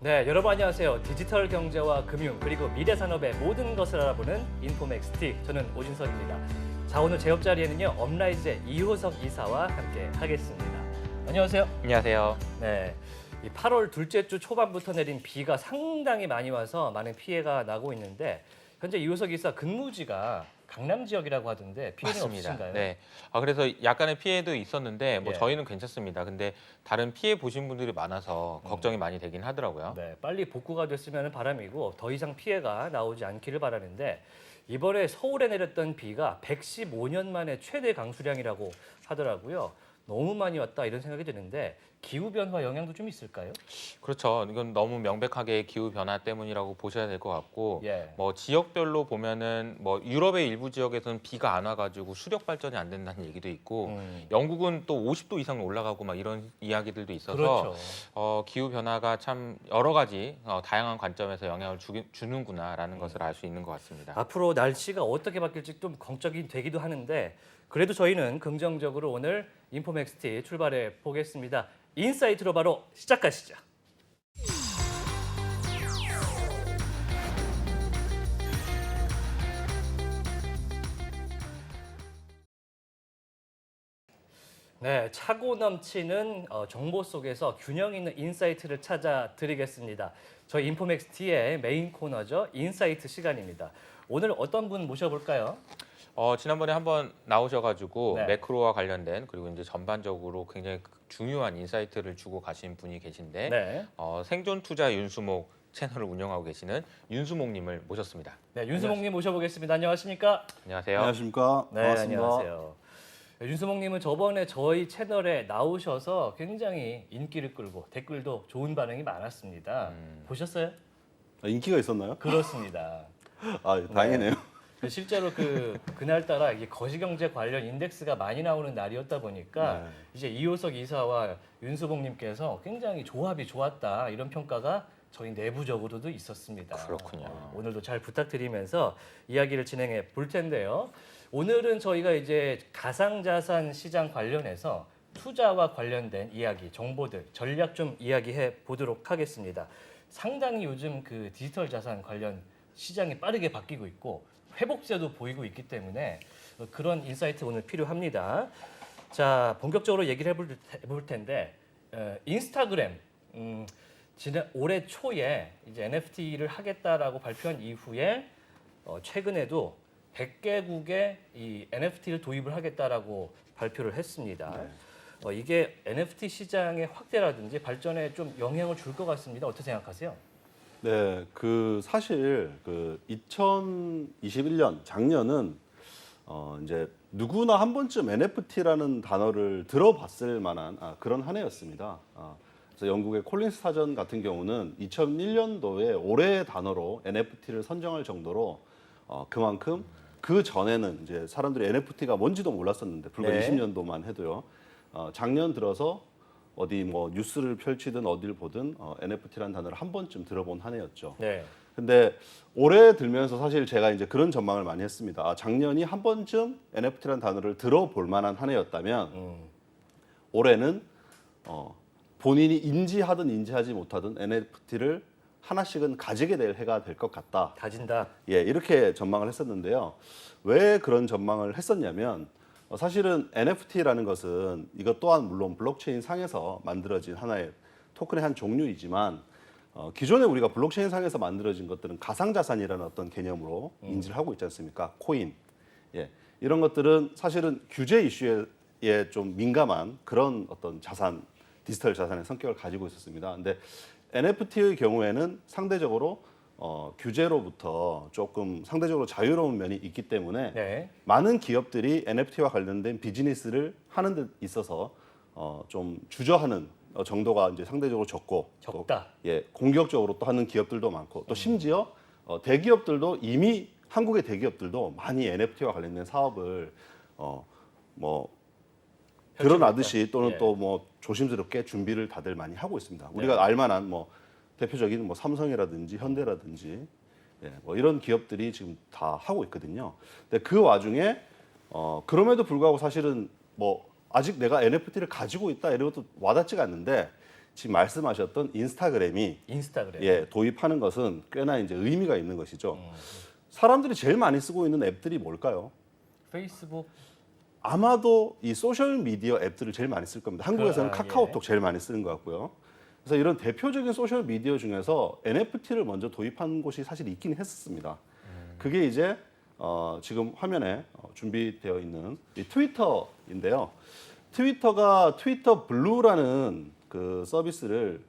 네, 여러분 안녕하세요. 디지털 경제와 금융 그리고 미래 산업의 모든 것을 알아보는 인포맥스티. 저는 오진석입니다. 자, 오늘 제 옆자리에는요 업라이즈의 이호석 이사와 함께 하겠습니다. 안녕하세요. 안녕하세요. 네, 이 8월 둘째 주 초반부터 내린 비가 상당히 많이 와서 많은 피해가 나고 있는데 현재 이호석 이사 근무지가 강남 지역이라고 하던데 피해는 맞습니다. 없으신가요? 네. 그래서 약간의 피해도 있었는데 뭐 예. 저희는 괜찮습니다. 근데 다른 피해 보신 분들이 많아서 걱정이 많이 되긴 하더라고요. 네, 빨리 복구가 됐으면 바람이고 더 이상 피해가 나오지 않기를 바라는데 이번에 서울에 내렸던 비가 115년 만에 최대 강수량이라고 하더라고요. 너무 많이 왔다 이런 생각이 드는데 기후변화 영향도 좀 있을까요? 그렇죠. 이건 너무 명백하게 기후 변화 때문이라고 보셔야 될 것 같고, 예. 뭐 지역별로 보면은 뭐 유럽의 일부 지역에서는 비가 안 와가지고 수력 발전이 안 된다는 얘기도 있고, 영국은 또 50도 이상 올라가고 막 이런 이야기들도 있어서 그렇죠. 기후 변화가 참 여러 가지 다양한 관점에서 영향을 주는구나라는 것을 알 수 있는 것 같습니다. 앞으로 날씨가 어떻게 바뀔지 좀 걱정이 되기도 하는데 그래도 저희는 긍정적으로 오늘 인포맥스티 출발해 보겠습니다. 인사이트로 바로 시작하시죠. 네, 차고 넘치는 정보 속에서 균형 있는 인사이트를 찾아 드리겠습니다. 저희 인포맥스티의 메인 코너죠. 인사이트 시간입니다. 오늘 어떤 분 모셔볼까요? 지난번에 한번 나오셔가지고 네. 매크로와 관련된 그리고 이제 전반적으로 굉장히 중요한 인사이트를 주고 가신 분이 계신데 네. 생존 투자 윤수목 채널을 운영하고 계시는 윤수목님을 모셨습니다. 네, 윤수목님 모셔보겠습니다. 안녕하십니까? 안녕하세요. 안녕하십니까? 네, 반갑습니다. 안녕하세요. 윤수목님은 저번에 저희 채널에 나오셔서 굉장히 인기를 끌고 댓글도 좋은 반응이 많았습니다. 보셨어요? 인기가 있었나요? 그렇습니다. 다행이네요. 실제로 그날따라 이게 거시경제 관련 인덱스가 많이 나오는 날이었다 보니까 네. 이제 이호석 이사와 윤수봉님께서 굉장히 조합이 좋았다 이런 평가가 저희 내부적으로도 있었습니다. 그렇군요. 오늘도 잘 부탁드리면서 이야기를 진행해 볼 텐데요. 오늘은 저희가 이제 가상자산 시장 관련해서 투자와 관련된 이야기, 정보들, 전략 좀 이야기해 보도록 하겠습니다. 상당히 요즘 그 디지털 자산 관련 시장이 빠르게 바뀌고 있고 회복세도 보이고 있기 때문에 그런 인사이트 오늘 필요합니다. 자, 본격적으로 얘기를 해볼 텐데 인스타그램 지난 올해 초에 이제 NFT를 하겠다라고 발표한 이후에 최근에도 100개국에 이 NFT를 도입을 하겠다라고 발표를 했습니다. 이게 NFT 시장의 확대라든지 발전에 좀 영향을 줄 것 같습니다. 어떻게 생각하세요? 네, 사실 2021년 작년은 이제 누구나 한 번쯤 NFT라는 단어를 들어봤을 만한 그런 한 해였습니다. 그래서 영국의 콜린스 사전 같은 경우는 2001년도에 올해의 단어로 NFT를 선정할 정도로 그만큼 그 전에는 이제 사람들이 NFT가 뭔지도 몰랐었는데 불과 네. 20년도만 해도요. 작년 들어서 어디 뭐 뉴스를 펼치든 어디를 보든 NFT라는 단어를 한 번쯤 들어본 한 해였죠. 네. 근데 올해 들면서 사실 제가 이제 그런 전망을 많이 했습니다. 작년이 한 번쯤 NFT라는 단어를 들어볼 만한 한 해였다면 올해는 본인이 인지하든 인지하지 못하든 NFT를 하나씩은 가지게 될 해가 될 것 같다. 가진다. 예, 이렇게 전망을 했었는데요. 왜 그런 전망을 했었냐면 사실은 NFT라는 것은 이것 또한 물론 블록체인 상에서 만들어진 하나의 토큰의 한 종류이지만 기존에 우리가 블록체인 상에서 만들어진 것들은 가상자산이라는 어떤 개념으로 인지를 하고 있지 않습니까? 코인. 예, 이런 것들은 사실은 규제 이슈에 좀 민감한 그런 어떤 자산, 디지털 자산의 성격을 가지고 있었습니다. 근데 NFT의 경우에는 상대적으로 규제로부터 조금 상대적으로 자유로운 면이 있기 때문에 네. 많은 기업들이 NFT와 관련된 비즈니스를 하는 데 있어서 좀 주저하는 정도가 이제 상대적으로 적고 적다. 또, 예, 공격적으로 또 하는 기업들도 많고 또 심지어 대기업들도 이미 한국의 대기업들도 많이 NFT와 관련된 사업을 뭐 드러나듯이 또는 예. 또 뭐 조심스럽게 준비를 다들 많이 하고 있습니다. 우리가 알만한 뭐 대표적인 뭐 삼성이라든지 현대라든지 뭐 이런 기업들이 지금 다 하고 있거든요. 근데 그 와중에 그럼에도 불구하고 사실은 뭐 아직 내가 NFT를 가지고 있다 이런 것도 와닿지가 않는데 지금 말씀하셨던 인스타그램이 인스타그램. 예, 도입하는 것은 꽤나 이제 의미가 있는 것이죠. 사람들이 제일 많이 쓰고 있는 앱들이 뭘까요? 페이스북. 아마도 이 소셜 미디어 앱들을 제일 많이 쓸 겁니다. 한국에서는 카카오톡 제일 많이 쓰는 것 같고요. 그래서 이런 대표적인 소셜 미디어 중에서 NFT를 먼저 도입한 곳이 사실 있긴 했었습니다. 그게 이제 지금 화면에 준비되어 있는 이 트위터인데요. 트위터가 트위터 블루라는 그 서비스를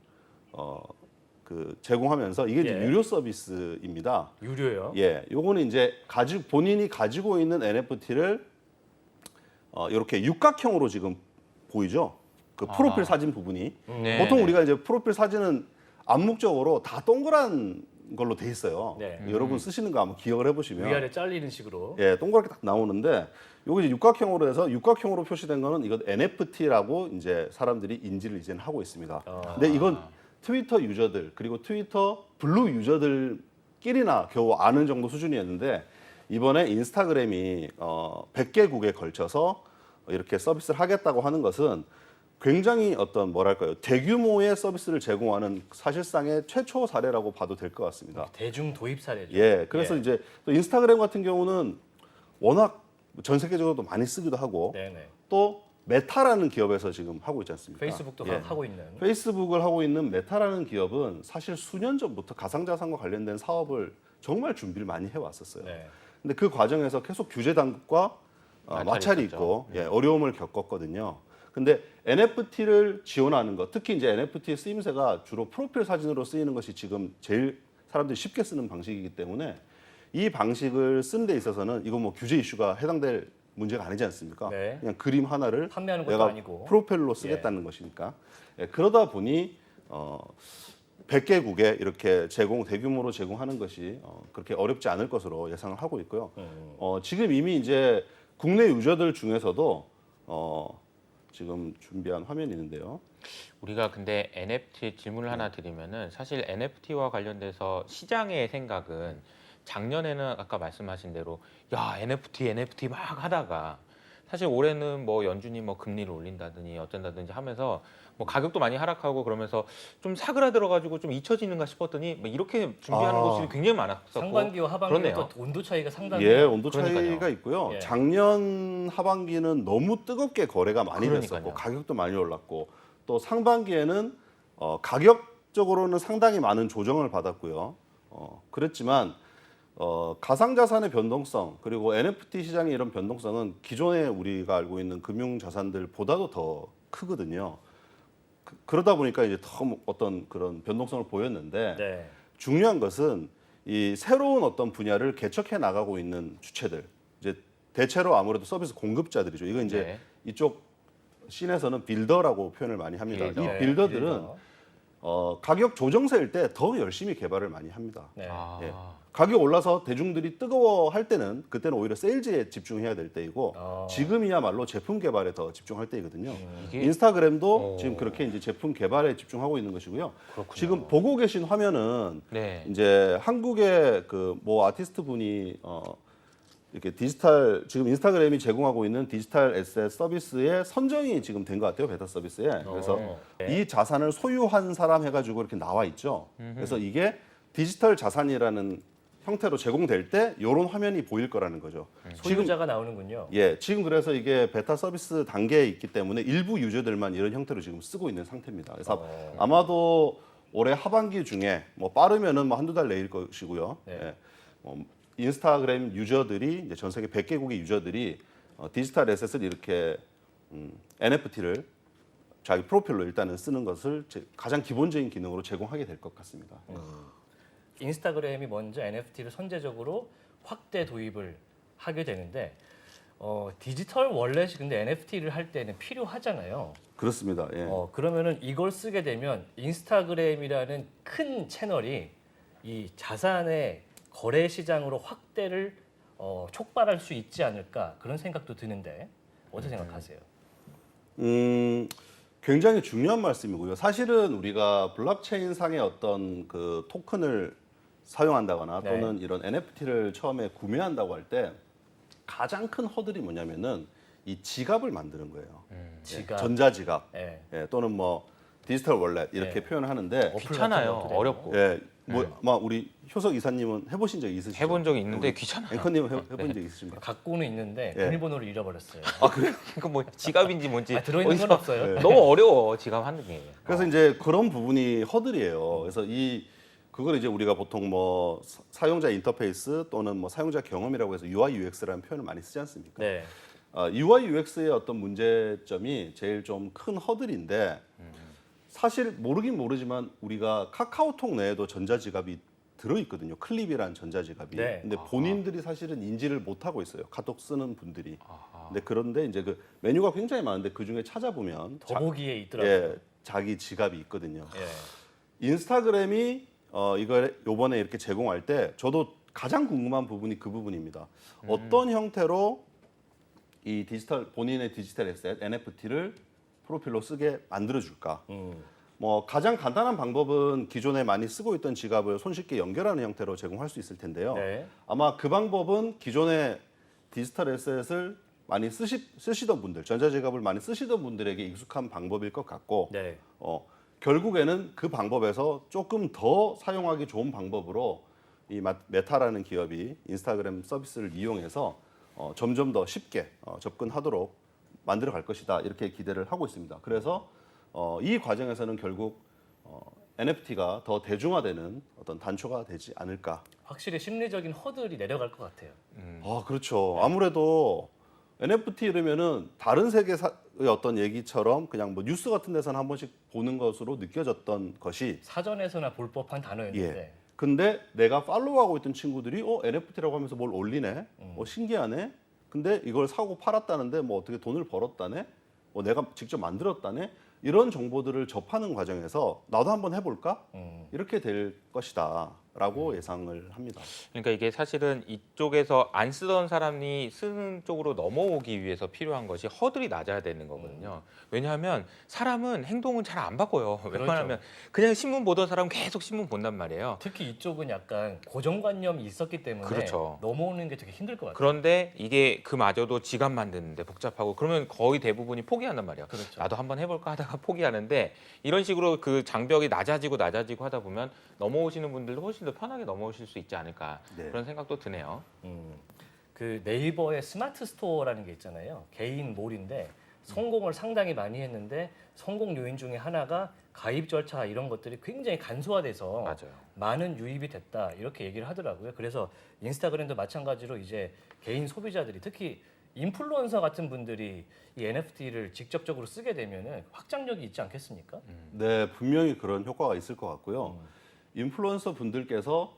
그 제공하면서 이게 이제 예. 유료 서비스입니다. 유료요. 예, 요거는 이제 본인이 가지고 있는 NFT를 이렇게 육각형으로 지금 보이죠? 그 프로필 사진 부분이. 네, 보통 네. 우리가 이제 프로필 사진은 암묵적으로 다 동그란 걸로 돼 있어요. 네. 여러분 쓰시는 거 한번 기억을 해보시면 위아래 잘리는 식으로. 예, 동그랗게 딱 나오는데 요게 이제 육각형으로 해서 육각형으로 표시된 거는 이건 NFT라고 이제 사람들이 인지를 이제는 하고 있습니다. 근데 이건 트위터 유저들 그리고 트위터 블루 유저들끼리나 겨우 아는 정도 수준이었는데 이번에 인스타그램이 100개국에 걸쳐서 이렇게 서비스를 하겠다고 하는 것은 굉장히 어떤 뭐랄까요 대규모의 서비스를 제공하는 사실상의 최초 사례라고 봐도 될 것 같습니다. 대중 도입 사례죠. 예, 그래서 예. 이제 또 인스타그램 같은 경우는 워낙 전 세계적으로도 많이 쓰기도 하고 네네. 또 메타라는 기업에서 지금 하고 있지 않습니까? 페이스북도 예. 하고 있는. 페이스북을 하고 있는 메타라는 기업은 사실 수년 전부터 가상자산과 관련된 사업을 정말 준비를 많이 해왔었어요. 네. 근데 그 과정에서 계속 규제 당국과 마찰이 있었죠. 있고 예, 어려움을 겪었거든요. 근데 NFT를 지원하는 것, 특히 이제 NFT의 쓰임새가 주로 프로필 사진으로 쓰이는 것이 지금 제일 사람들이 쉽게 쓰는 방식이기 때문에 이 방식을 쓰는 데 있어서는 이거 뭐 규제 이슈가 해당될 문제가 아니지 않습니까? 네. 그냥 그림 하나를 판매하는 것도 내가 아니고. 프로필로 쓰겠다는 것이니까. 예, 그러다 보니 100개국에 이렇게 대규모로 제공하는 것이 그렇게 어렵지 않을 것으로 예상을 하고 있고요. 지금 이미 이제 국내 유저들 중에서도 지금 준비한 화면이 있는데요. 우리가 근데 NFT 질문을 하나 드리면은 사실 NFT와 관련돼서 시장의 생각은 작년에는 아까 말씀하신 대로 야 NFT 막 하다가 사실 올해는 뭐 연준이 뭐 금리를 올린다든지 어쩐다든지 하면서 뭐 가격도 많이 하락하고 그러면서 좀 사그라들어가지고 좀 잊혀지는가 싶었더니 뭐 이렇게 준비하는 곳이 굉장히 많았었고 상반기와 하반기는 그렇네요. 또 온도 차이가 상당히. 예, 온도 차이가 그러니까요. 있고요. 예. 작년 하반기는 너무 뜨겁게 거래가 많이 그러니까요. 됐었고 가격도 많이 올랐고 또 상반기에는 가격적으로는 상당히 많은 조정을 받았고요. 그랬지만 가상자산의 변동성 그리고 NFT 시장의 이런 변동성은 기존에 우리가 알고 있는 금융자산들보다도 더 크거든요. 그러다 보니까 이제 더 어떤 그런 변동성을 보였는데 네. 중요한 것은 이 새로운 어떤 분야를 개척해 나가고 있는 주체들 이제 대체로 아무래도 서비스 공급자들이죠. 이건 이제 네. 이쪽 씬에서는 빌더라고 표현을 많이 합니다. 빌더. 이 네, 빌더들은 빌더. 가격 조정세일 때 더 열심히 개발을 많이 합니다. 네. 아, 예. 가격 올라서 대중들이 뜨거워할 때는 그때는 오히려 세일즈에 집중해야 될 때이고 지금이야말로 제품 개발에 더 집중할 때이거든요. 이게- 인스타그램도 지금 그렇게 이제 제품 개발에 집중하고 있는 것이고요. 그렇군요. 지금 보고 계신 화면은 네. 이제 한국의 그 모 아티스트 분이 이렇게 디지털 지금 인스타그램이 제공하고 있는 디지털 에셋 서비스의 선정이 지금 된 것 같아요 베타 서비스에. 그래서 이 자산을 소유한 사람 해가지고 이렇게 나와 있죠. 그래서 이게 디지털 자산이라는 형태로 제공될 때 이런 화면이 보일 거라는 거죠. 소유자가 나오는군요. 예, 지금 그래서 이게 베타 서비스 단계에 있기 때문에 일부 유저들만 이런 형태로 지금 쓰고 있는 상태입니다. 그래서 아마도 올해 하반기 중에 뭐 빠르면은 뭐 한두 달 내일 것이고요. 네. 예, 인스타그램 유저들이 이제 전 세계 100개국의 유저들이 디지털 에셋을 이렇게 NFT를 자기 프로필로 일단은 쓰는 것을 가장 기본적인 기능으로 제공하게 될 것 같습니다. 인스타그램이 먼저 NFT를 선제적으로 확대 도입을 하게 되는데 디지털 월렛이 근데 NFT를 할 때는 필요하잖아요. 그렇습니다. 예. 그러면은 이걸 쓰게 되면 인스타그램이라는 큰 채널이 이 자산의 거래 시장으로 확대를 촉발할 수 있지 않을까 그런 생각도 드는데 어떻게 생각하세요? 굉장히 중요한 말씀이고요. 사실은 우리가 블록체인 상의 어떤 그 토큰을 사용한다거나 네. 또는 이런 NFT를 처음에 구매한다고 할 때 가장 큰 허들이 뭐냐면은 이 지갑을 만드는 거예요. 지갑. 전자지갑 예. 예, 또는 뭐 디지털 월렛 이렇게 네. 표현을 하는데 어플 귀찮아요. 같은 것도 어렵고. 예, 뭐 우리 효석 이사님은 해보신 적 있으시죠? 해본 적이 있는데 우리 귀찮아요. 앵커님 해본 적 있으신가요? 갖고는 있는데 예. 비밀번호를 잃어버렸어요. 이거 뭐 지갑인지 뭔지 들어있는 건 어디서- 없어요. 너무 어려워 지갑 하는 게. 그래서 이제 그런 부분이 허들이에요. 그래서 그걸 이제 우리가 보통 뭐 사용자 인터페이스 또는 뭐 사용자 경험이라고 해서 UI UX라는 표현을 많이 쓰지 않습니까? 네. UI UX의 어떤 문제점이 제일 좀 큰 허들인데 사실 모르긴 모르지만 우리가 카카오톡 내에도 전자지갑이 들어있거든요. 클립이라는 전자지갑이. 네. 근데 본인들이 사실은 인지를 못하고 있어요. 카톡 쓰는 분들이. 아하. 그런데 이제 그 메뉴가 굉장히 많은데 그 중에 찾아보면 더보기에 있더라고요. 예, 자기 지갑이 있거든요. 예. 인스타그램이 이걸 요번에 이렇게 제공할 때 저도 가장 궁금한 부분이 그 부분입니다. 어떤 형태로 이 본인의 디지털 에셋 NFT를 프로필로 쓰게 만들어 줄까? 뭐 가장 간단한 방법은 기존에 많이 쓰고 있던 지갑을 손쉽게 연결하는 형태로 제공할 수 있을 텐데요. 네. 아마 그 방법은 기존에 디지털 에셋을 많이 쓰시던 분들, 전자지갑을 많이 쓰시던 분들에게 익숙한 방법일 것 같고 네. 결국에는 그 방법에서 조금 더 사용하기 좋은 방법으로 이 메타라는 기업이 인스타그램 서비스를 이용해서 점점 더 쉽게 접근하도록 만들어 갈 것이다 이렇게 기대를 하고 있습니다. 그래서 이 과정에서는 결국 NFT가 더 대중화되는 어떤 단초가 되지 않을까. 확실히 심리적인 허들이 내려갈 것 같아요. 그렇죠. 아무래도 NFT 이러면은 다른 세계의 어떤 얘기처럼 그냥 뭐 뉴스 같은 데서는 한 번씩 보는 것으로 느껴졌던 것이 사전에서나 볼 법한 단어였는데 예. 근데 내가 팔로우하고 있던 친구들이 NFT라고 하면서 뭘 올리네. 신기하네. 근데 이걸 사고 팔았다는데 뭐 어떻게 돈을 벌었다네. 뭐 내가 직접 만들었다네. 이런 정보들을 접하는 과정에서 나도 한번 해볼까? 이렇게 될 것이다라고 예상을 합니다. 그러니까 이게 사실은 이쪽에서 안 쓰던 사람이 쓰는 쪽으로 넘어오기 위해서 필요한 것이 허들이 낮아야 되는 거거든요. 왜냐하면 사람은 행동은 잘 안 바꿔요. 웬만하면 그냥 신문 보던 사람은 계속 신문 본단 말이에요. 특히 이쪽은 약간 고정관념이 있었기 때문에 그렇죠. 넘어오는 게 되게 힘들 것 같아요. 그런데 이게 그마저도 지갑 만드는데 복잡하고 그러면 거의 대부분이 포기한단 말이에요. 그렇죠. 나도 한번 해볼까 하다가 포기하는데 이런 식으로 그 장벽이 낮아지고 하다 보면 넘어오시는 분들도 훨씬 더 편하게 넘어오실 수 있지 않을까 네. 그런 생각도 드네요. 그 네이버의 스마트 스토어라는 게 있잖아요. 개인 몰인데 성공을 상당히 많이 했는데 성공 요인 중에 하나가 가입 절차 이런 것들이 굉장히 간소화돼서 맞아요. 많은 유입이 됐다 이렇게 얘기를 하더라고요. 그래서 인스타그램도 마찬가지로 이제 개인 소비자들이 특히 인플루언서 같은 분들이 이 NFT를 직접적으로 쓰게 되면은 확장력이 있지 않겠습니까? 네, 분명히 그런 효과가 있을 것 같고요. 인플루언서 분들께서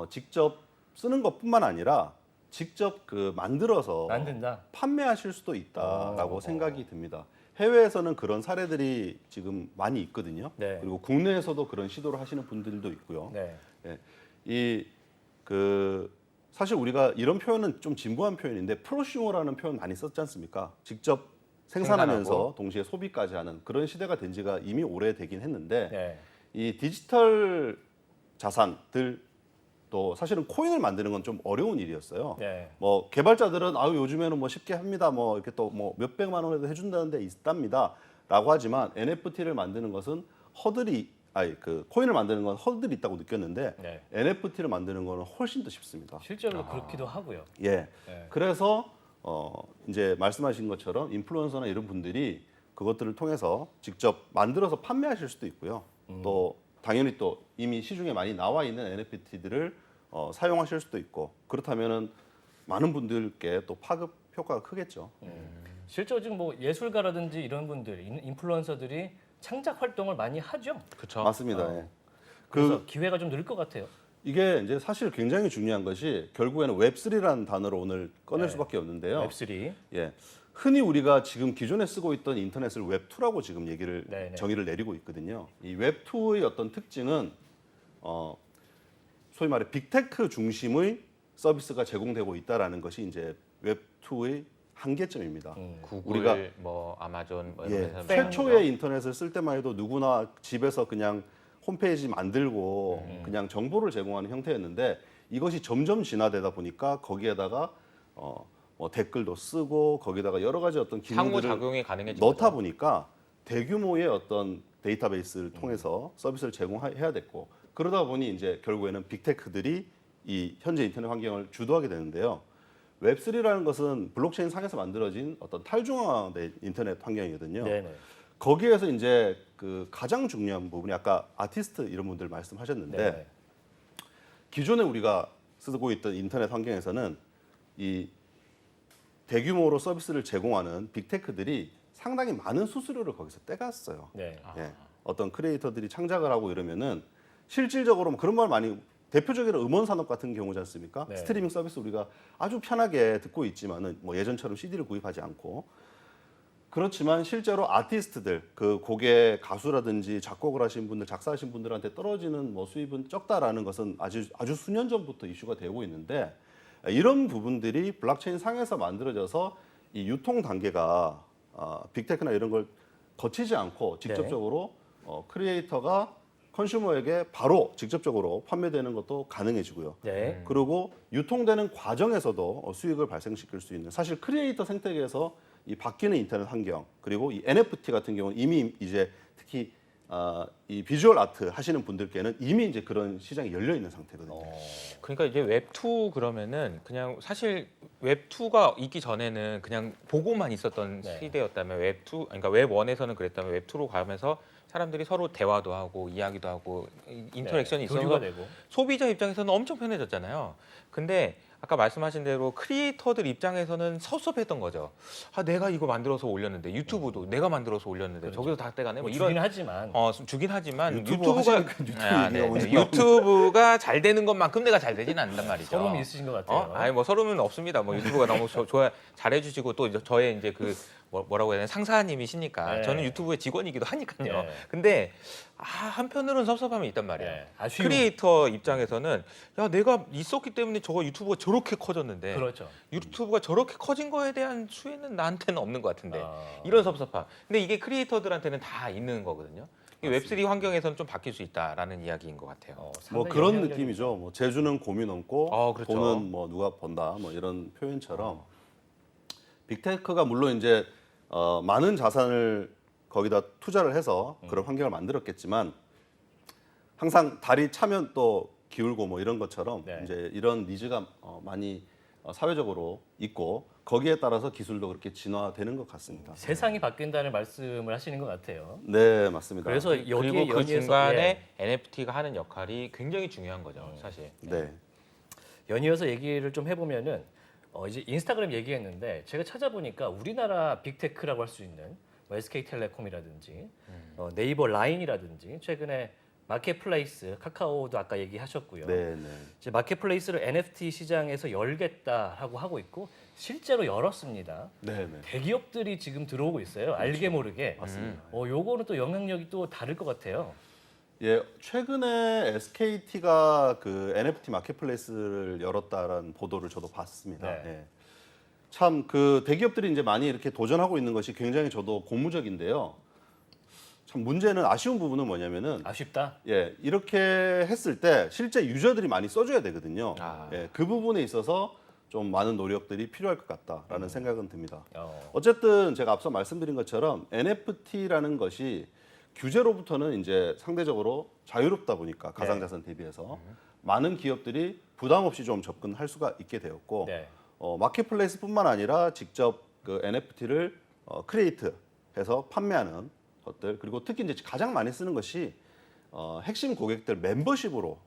직접 쓰는 것뿐만 아니라 직접 만들어서 만든다. 판매하실 수도 있다라고 생각이 듭니다. 해외에서는 그런 사례들이 지금 많이 있거든요. 네. 그리고 국내에서도 그런 시도를 하시는 분들도 있고요. 네. 사실 우리가 이런 표현은 좀 진부한 표현인데 프로슈머라는 표현 많이 썼지 않습니까? 직접 생산하면서 생산하고. 동시에 소비까지 하는 그런 시대가 된 지가 이미 오래되긴 했는데 네. 이 디지털 자산들 또 사실은 코인을 만드는 건 좀 어려운 일이었어요. 네. 뭐 개발자들은 요즘에는 뭐 쉽게 합니다. 뭐 이렇게 또 뭐 몇백만 원에도 해준다는 데 있답니다라고 하지만 NFT를 만드는 것은 코인을 만드는 건 허들이 있다고 느꼈는데 네. NFT를 만드는 거는 훨씬 더 쉽습니다. 실제로 그렇기도 하고요. 예. 네. 그래서 이제 말씀하신 것처럼 인플루언서나 이런 분들이 그것들을 통해서 직접 만들어서 판매하실 수도 있고요. 또 당연히 또 이미 시중에 많이 나와 있는 NFT들을 사용하실 수도 있고 그렇다면은 많은 분들께 또 파급 효과가 크겠죠. 실제로 지금 뭐 예술가라든지 이런 분들, 인플루언서들이 창작 활동을 많이 하죠. 그렇죠. 맞습니다. 예. 그래서 기회가 좀 늘 것 같아요. 이게 이제 사실 굉장히 중요한 것이 결국에는 웹3라는 단어를 오늘 꺼낼 네. 수밖에 없는데요. 웹3. 예. 흔히 우리가 지금 기존에 쓰고 있던 인터넷을 웹2라고 지금 얘기를 네네. 정의를 내리고 있거든요. 이 웹2의 어떤 특징은 소위 말해 빅테크 중심의 서비스가 제공되고 있다라는 것이 이제 웹2의 한계점입니다. 구글, 우리가- 뭐 아마존 뭐 예, 이런 데서 최초의 인터넷을 쓸 때만 해도 누구나 집에서 그냥 홈페이지 만들고 그냥 정보를 제공하는 형태였는데 이것이 점점 진화되다 보니까 거기에다가 뭐 댓글도 쓰고 거기다가 여러 가지 어떤 상호 기능들을 작용이 가능해진 넣다 거죠. 보니까 대규모의 어떤 데이터베이스를 통해서 서비스를 제공해야 됐고 그러다 보니 이제 결국에는 빅테크들이 이 현재 인터넷 환경을 주도하게 되는데요. 웹3라는 것은 블록체인 상에서 만들어진 어떤 탈중앙화된 인터넷 환경이거든요. 네네. 거기에서 이제 그 가장 중요한 부분이 아까 아티스트 이런 분들 말씀하셨는데 네네. 기존에 우리가 쓰고 있던 인터넷 환경에서는 이 대규모로 서비스를 제공하는 빅테크들이 상당히 많은 수수료를 거기서 떼갔어요. 네. 예. 어떤 크리에이터들이 창작을 하고 이러면은 실질적으로 그런 말 많이 대표적으로 음원 산업 같은 경우지 않습니까? 네. 스트리밍 서비스 우리가 아주 편하게 듣고 있지만은 뭐 예전처럼 CD를 구입하지 않고 그렇지만 실제로 아티스트들 그 곡의 가수라든지 작곡을 하신 분들, 작사하신 분들한테 떨어지는 뭐 수입은 적다라는 것은 아주 수년 전부터 이슈가 되고 있는데 이런 부분들이 블록체인 상에서 만들어져서 이 유통 단계가 빅테크나 이런 걸 거치지 않고 직접적으로 크리에이터가 컨슈머에게 바로 직접적으로 판매되는 것도 가능해지고요. 네. 그리고 유통되는 과정에서도 수익을 발생시킬 수 있는 사실 크리에이터 생태계에서 이 바뀌는 인터넷 환경 그리고 이 NFT 같은 경우는 이미 이제 특히 이 비주얼 아트 하시는 분들께는 이미 이제 그런 시장이 열려 있는 상태거든요. 그러니까 이제 웹2 그러면은 그냥 사실 웹2가 있기 전에는 그냥 보고만 있었던 네. 시대였다면 웹2 그러니까 웹1에서는 그랬다면 웹2로 가면서 사람들이 서로 대화도 하고 이야기도 하고 인터랙션이 네. 교류가 있어서 되고. 소비자 입장에서는 엄청 편해졌잖아요. 근데 아까 말씀하신 대로 크리에이터들 입장에서는 섭섭했던 거죠. 아, 내가 이거 만들어서 올렸는데 유튜브도 내가 만들어서 올렸는데 그렇죠. 저기서 다 떼가네. 뭐 뭐 주긴 이런 하지만 주긴 하지만 유튜브 유튜브가 하시니까 유튜브 얘기가 오네요. 유튜브가 잘 되는 것만큼 내가 잘 되지는 않단 말이죠. 서름이 있으신 것 같아요. 아니 뭐 서름은 없습니다. 뭐 유튜브가 너무 좋아 잘해주시고 또 저의 이제 그 뭐라고 해야 되나 상사님이시니까 네. 저는 유튜브의 직원이기도 하니까요. 네. 근데 한편으로는 섭섭함이 있단 말이에요. 네. 아쉬움. 크리에이터 입장에서는 야 내가 있었기 때문에 저거 유튜브가 저렇게 커졌는데 그렇죠. 유튜브가 저렇게 커진 거에 대한 수혜는 나한테는 없는 것 같은데 아. 이런 섭섭함. 근데 이게 크리에이터들한테는 다 있는 거거든요. 이 웹3 환경에서는 좀 바뀔 수 있다라는 이야기인 것 같아요. 뭐 상당히 그런 영향력이- 느낌이죠. 뭐 재주는 곰이 넘고 그렇죠. 돈은 뭐 누가 번다 뭐 이런 표현처럼 빅테크가 물론 이제 많은 자산을 거기다 투자를 해서 그런 환경을 만들었겠지만 항상 달이 차면 또 기울고 뭐 이런 것처럼 네. 이제 이런 니즈가 많이 사회적으로 있고 거기에 따라서 기술도 그렇게 진화되는 것 같습니다. 세상이 바뀐다는 말씀을 하시는 것 같아요. 네, 맞습니다. 그래서 여기에 그리고 그 연이어서 중간에 NFT가 하는 역할이 굉장히 중요한 거죠, 사실. 네. 연이어서 얘기를 좀 해보면은 이제 인스타그램 얘기했는데 제가 찾아보니까 우리나라 빅테크라고 할 수 있는 뭐 SK텔레콤이라든지 네이버 라인이라든지 최근에 마켓플레이스 카카오도 아까 얘기하셨고요. 네, 네. 이제 마켓플레이스를 NFT 시장에서 열겠다라고 하고 있고 실제로 열었습니다. 네, 네. 대기업들이 지금 들어오고 있어요. 알게 모르게. 맞습니다. 요거는 또 영향력이 또 다를 것 같아요. 예, 최근에 SKT가 그 NFT 마켓플레이스를 열었다라는 보도를 저도 봤습니다. 네. 예. 참 그 대기업들이 이제 많이 이렇게 도전하고 있는 것이 굉장히 저도 고무적인데요. 참 문제는 아쉬운 부분은 뭐냐면은 아쉽다. 예, 이렇게 했을 때 실제 유저들이 많이 써줘야 되거든요. 아. 예, 그 부분에 있어서 좀 많은 노력들이 필요할 것 같다라는 생각은 듭니다. 어, 어쨌든 제가 앞서 말씀드린 것처럼 NFT라는 것이 규제로부터는 이제 상대적으로 자유롭다 보니까 가상자산 대비해서 많은 기업들이 부담 없이 좀 접근할 수가 있게 되었고 네. 마켓플레이스뿐만 아니라 직접 그 NFT를 크리에이트해서 판매하는 것들 그리고 특히 이제 가장 많이 쓰는 것이 핵심 고객들 멤버십으로